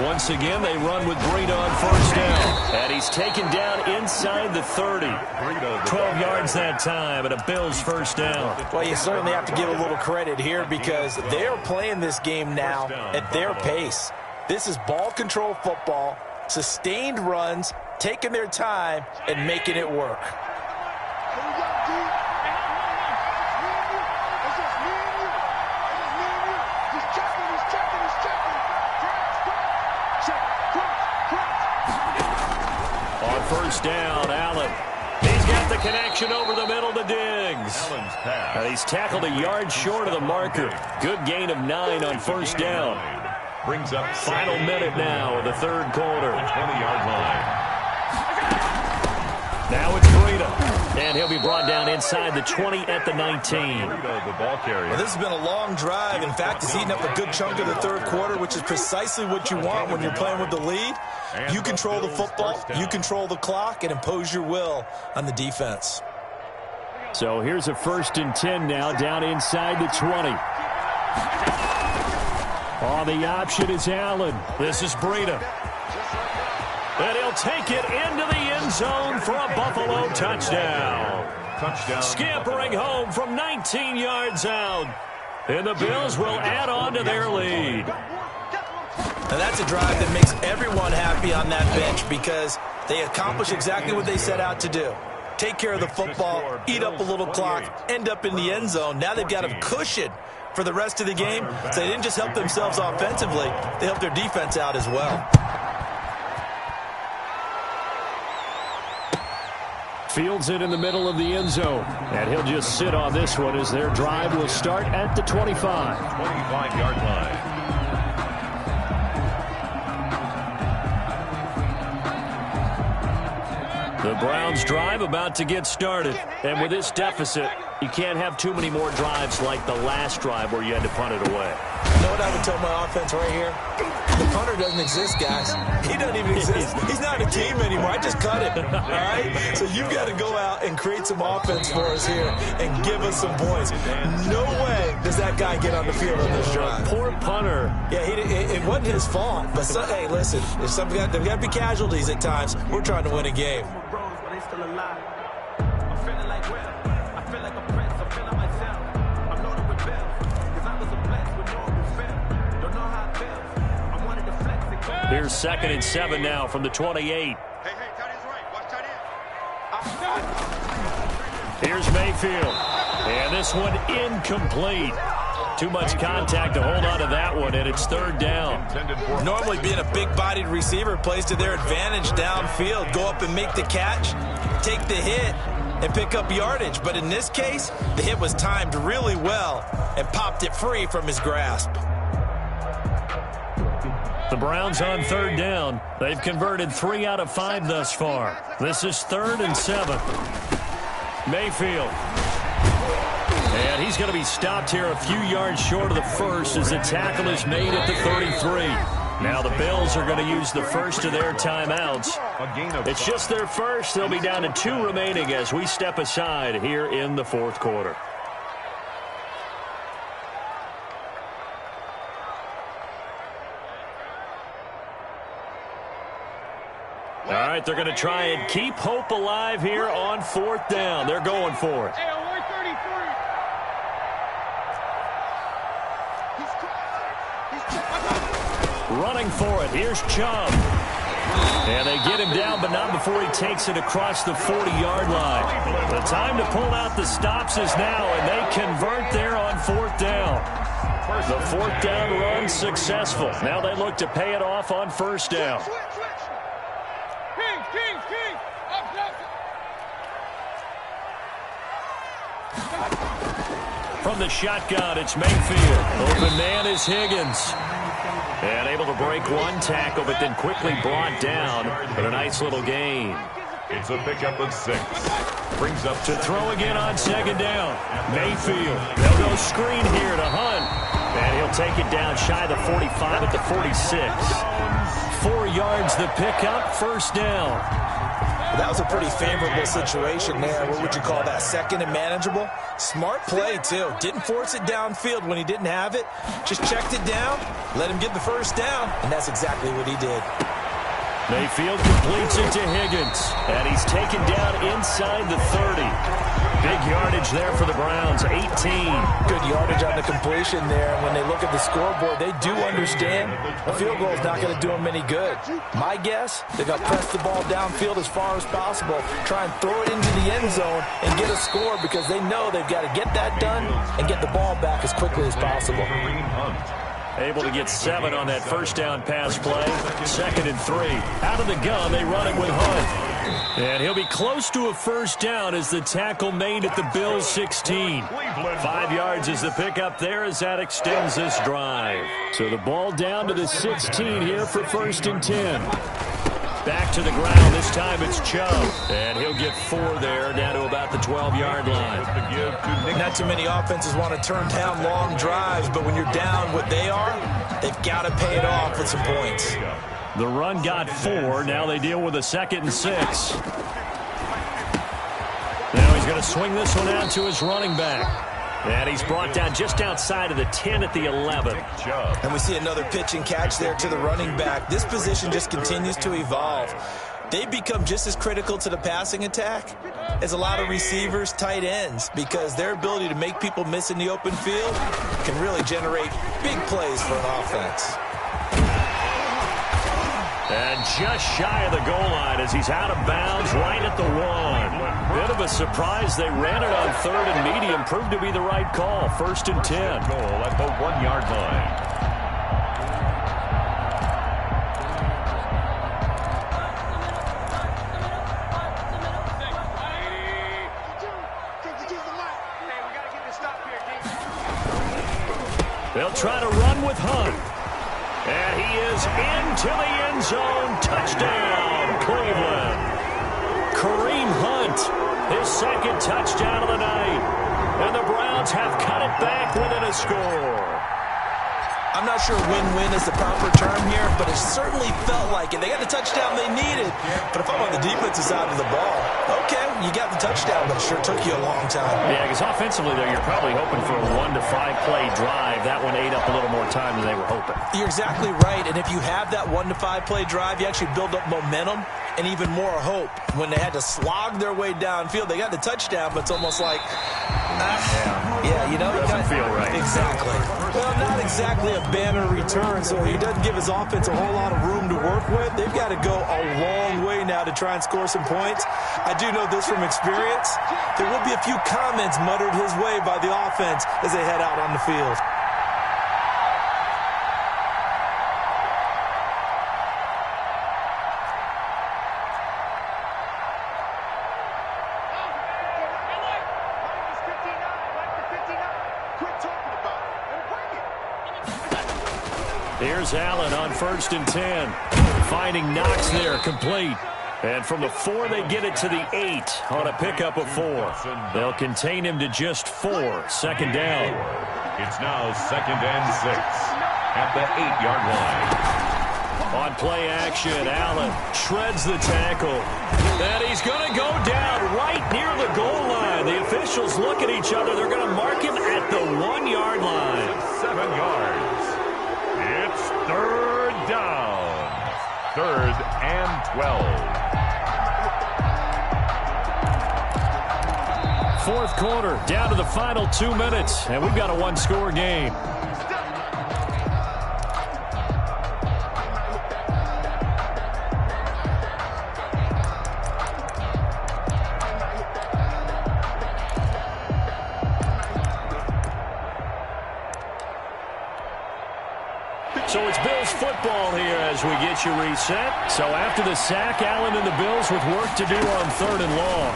I: Once again, they run with Breida on first down. And he's taken down inside the 30. 12 yards that time, and a Bills first down.
L: Well, you certainly have to give a little credit here because they are playing this game now at their pace. This is ball control football, sustained runs, taking their time, and making it work.
I: First down, Allen. He's got the connection over the middle to Diggs.
K: Allen's pass.
I: And he's tackled a yard short of the marker. Good gain of 9 on first down.
K: Brings up
I: final minute now of the third quarter.
K: 20-yard line.
I: Now it's Breida. And he'll be brought down inside the 20 at the 19.
K: The ball carrier.
L: Well, this has been a long drive. In fact, it's eaten up a good chunk of the third quarter, which is precisely what you want when you're playing with the lead. You control the football, you control the clock, and impose your will on the defense.
I: So here's a 1st and 10 now, down inside the 20. On the option is Allen. This is Breida. And he'll take it into the end zone for a Buffalo touchdown. Scampering home from 19 yards out. And the Bills will add on to their lead.
L: And that's a drive that makes everyone happy on that bench because they accomplish exactly what they set out to do. Take care of the football, eat up a little clock, end up in the end zone. Now they've got a cushion for the rest of the game. So they didn't just help themselves offensively, they helped their defense out as well.
I: Fields it in the middle of the end zone. And he'll just sit on this one as their drive will start at the 25.
K: 25-yard line.
I: The Browns drive about to get started. And with this deficit, you can't have too many more drives like the last drive where you had to punt it away.
L: You know what I would tell my offense right here? The punter doesn't exist, guys. He doesn't even exist. He's not a team anymore. I just cut him, all right? So you've got to go out and create some offense for us here and give us some points. No way does that guy get on the field on this drive.
I: Poor punter.
L: Yeah, it wasn't his fault. But, hey, listen, there's got to be casualties at times. We're trying to win a game.
I: Here's 2nd and 7 now from the 28. Here's Mayfield. And this one incomplete. Too much contact to hold on to that one, and it's 3rd down.
L: Normally being a big-bodied receiver plays to their advantage downfield. Go up and make the catch, take the hit, and pick up yardage. But in this case, the hit was timed really well and popped it free from his grasp.
I: The Browns on 3rd down. They've converted 3 out of 5 thus far. This is 3rd and 7. Mayfield. And he's going to be stopped here a few yards short of the first as the tackle is made at the 33. Now the Bills are going to use the first of their timeouts. It's just their first. They'll be down to 2 remaining as we step aside here in the 4th quarter. All right, they're going to try and keep hope alive here on 4th down. They're going for it. Running for it. Here's Chubb. And they get him down, but not before he takes it across the 40-yard line. The time to pull out the stops is now, and they convert there on 4th down. The 4th down run successful. Now they look to pay it off on 1st down. From the shotgun, it's Mayfield. Open man is Higgins. And able to break one tackle, but then quickly brought down. But a nice little gain.
K: It's a pickup of 6. Brings up
I: to throw again on 2nd down. Mayfield. They'll go screen here to Hunt. And he'll take it down shy of the 45 at the 46. 4 yards the pickup, 1st down.
L: That was a pretty favorable situation there. What would you call that? 2nd and manageable? Smart play, too. Didn't force it downfield when he didn't have it. Just checked it down, let him get the 1st down, and that's exactly what he did.
I: Mayfield completes it to Higgins, and he's taken down inside the 30. Big yardage there for the Browns, 18.
L: Good yardage on the completion there. When they look at the scoreboard, they do understand a field goal is not going to do them any good. My guess, they're going to press the ball downfield as far as possible, try and throw it into the end zone and get a score because they know they've got to get that done and get the ball back as quickly as possible.
I: Able to get 7 on that 1st down pass play. 2nd and 3. Out of the gun, they run it with Hunt. And he'll be close to a 1st down as the tackle made at the Bills' 16. 5 yards is the pickup there as that extends this drive. So the ball down to the 16 here for 1st and 10. Back to the ground. This time it's Chubb. And he'll get 4 there, down to about the 12-yard line.
L: Not too many offenses want to turn down long drives, but when you're down what they are, they've got to pay it off with some points.
I: The run got 4. Now they deal with a 2nd and 6. Now he's going to swing this one out to his running back. And he's brought down just outside of the 10 at the 11.
L: And we see another pitch and catch there to the running back. This position just continues to evolve. They've become just as critical to the passing attack as a lot of receivers, tight ends, because their ability to make people miss in the open field can really generate big plays for an offense.
I: And just shy of the goal line as he's out of bounds right at the 1. Bit of a surprise. They ran it on 3rd and medium. Proved to be the right call. 1st and 10.
K: Goal at the 1-yard line.
I: They'll try to run with Hunt. And he is into the end zone. Touchdown, Cleveland. Kareem Hunt, his 2nd touchdown of the night. And the Browns have cut it back within a score.
L: I'm not sure win-win is the proper term here, but it certainly felt like it. They got the touchdown they needed, but if I'm on the defensive side of the ball, okay, you got the touchdown, but it sure took you a long time.
I: Yeah, because offensively, though, you're probably hoping for a 1 to 5 play drive. That one ate up a little more time than they were hoping.
L: You're exactly right, and if you have that 1 to 5 play drive, you actually build up momentum and even more hope. When they had to slog their way downfield, they got the touchdown, but it's almost like, you know, it
I: doesn't feel right.
L: Exactly. Well, not exactly a banner return, so he doesn't give his offense a whole lot of room to work with. They've got to go a long way now to try and score some points. I do know this from experience. There will be a few comments muttered his way by the offense as they head out on the field.
I: Here's Allen on 1st and 10. Finding Knox there, complete. And from the 4, they get it to the 8 on a pickup of 4. They'll contain him to just 4. 2nd down.
K: It's now 2nd and 6 at the 8-yard line.
I: On play action, Allen shreds the tackle. And he's going to go down right near the goal line. The officials look at each other. They're going to mark him at the 1-yard line.
K: 7 yards. It's 3rd down. 3rd and 12.
I: 4th quarter, down to the final 2 minutes, and we've got a 1-score game. So it's Bills football here as we get you reset. So after the sack, Allen and the Bills with work to do on 3rd and long.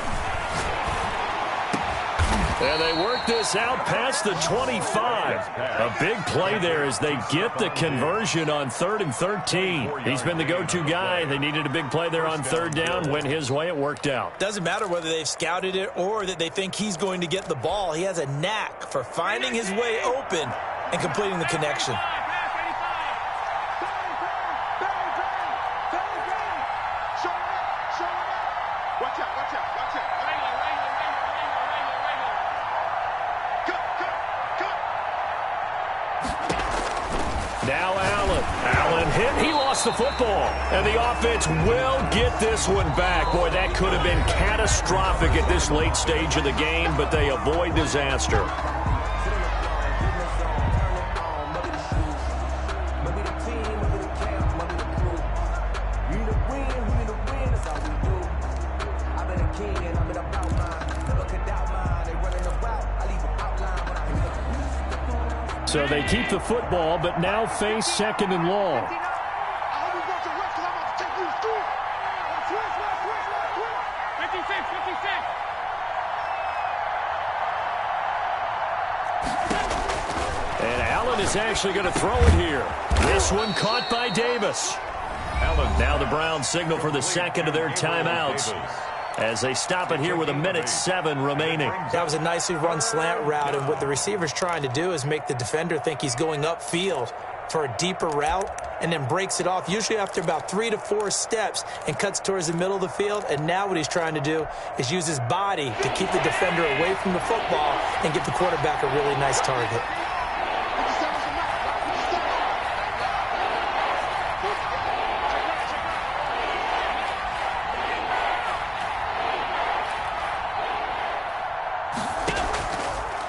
I: And they work this out past the 25. A big play there as they get the conversion on 3rd and 13. He's been the go-to guy. They needed a big play there on 3rd down. Went his way. It worked out.
L: Doesn't matter whether they've scouted it or that they think he's going to get the ball. He has a knack for finding his way open and completing the connection.
I: Now Allen hit. He lost the football. And the offense will get this one back. Boy, that could have been catastrophic at this late stage of the game, but they avoid disaster. So they keep the football, but now face 2nd and long. And Allen is actually going to throw it here. This one caught by Davis. Now the Browns signal for the second of their timeouts as they stop it here with 1:07 remaining.
L: That was a nicely run slant route, and what the receiver's trying to do is make the defender think he's going upfield for a deeper route and then breaks it off, usually after about 3 to 4 steps, and cuts towards the middle of the field. And now what he's trying to do is use his body to keep the defender away from the football and get the quarterback a really nice target.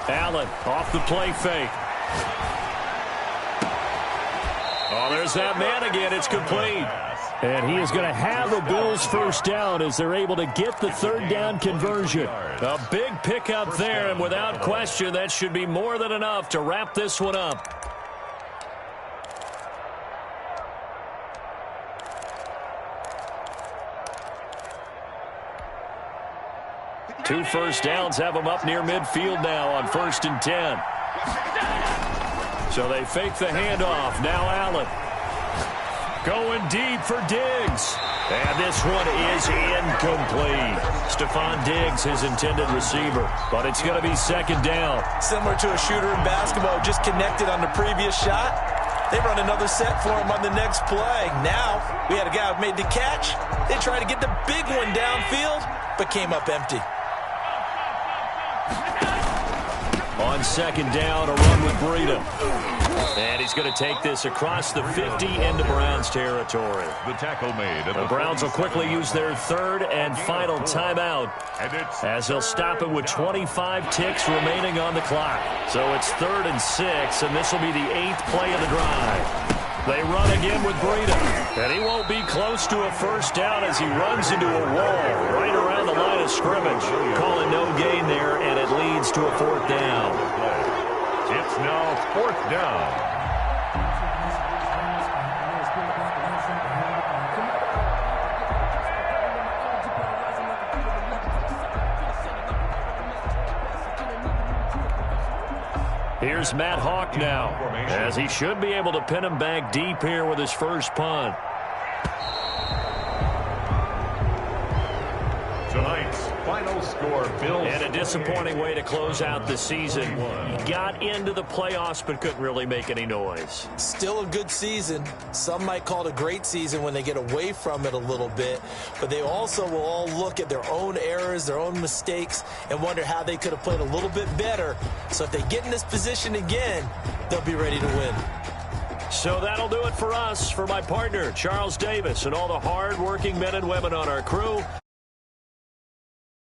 I: Allen off the play fake. Oh, there's that man again. It's complete. And he is going to have the Bills first down as they're able to get the third down conversion. A big pickup there, and without question, that should be more than enough to wrap this one up. Two first downs have them up near midfield now on 1st and 10. So they fake the handoff. Now Allen going deep for Diggs. And this one is incomplete. Stephon Diggs, his intended receiver. But it's going to be second down.
L: Similar to a shooter in basketball, just connected on the previous shot. They run another set for him on the next play. Now we had a guy who made the catch. They tried to get the big one downfield, but came up empty.
I: On second down, a run with Breida. And he's going to take this across the 50 into Browns territory.
K: The tackle made.
I: The Browns will quickly use their third and final timeout as they'll stop it with 25 ticks remaining on the clock. So it's 3rd and 6, and this will be the 8th play of the drive. They run again with Breida, and he won't be close to a first down as he runs into a wall right around the line of scrimmage. Calling no gain there, and it leads to a 4th down.
K: It's now 4th down.
I: Here's Matt Hawk now, as he should be able to pin him back deep here with his first punt.
K: Tonight's final score, Bills.
I: And a disappointing way to close out the season. He got into the playoffs but couldn't really make any noise.
L: Still a good season. Some might call it a great season when they get away from it a little bit. But they also will all look at their own errors, their own mistakes, and wonder how they could have played a little bit better. So if they get in this position again, they'll be ready to win.
I: So that'll do it for us. For my partner, Charles Davis, and all the hard-working men and women on our crew.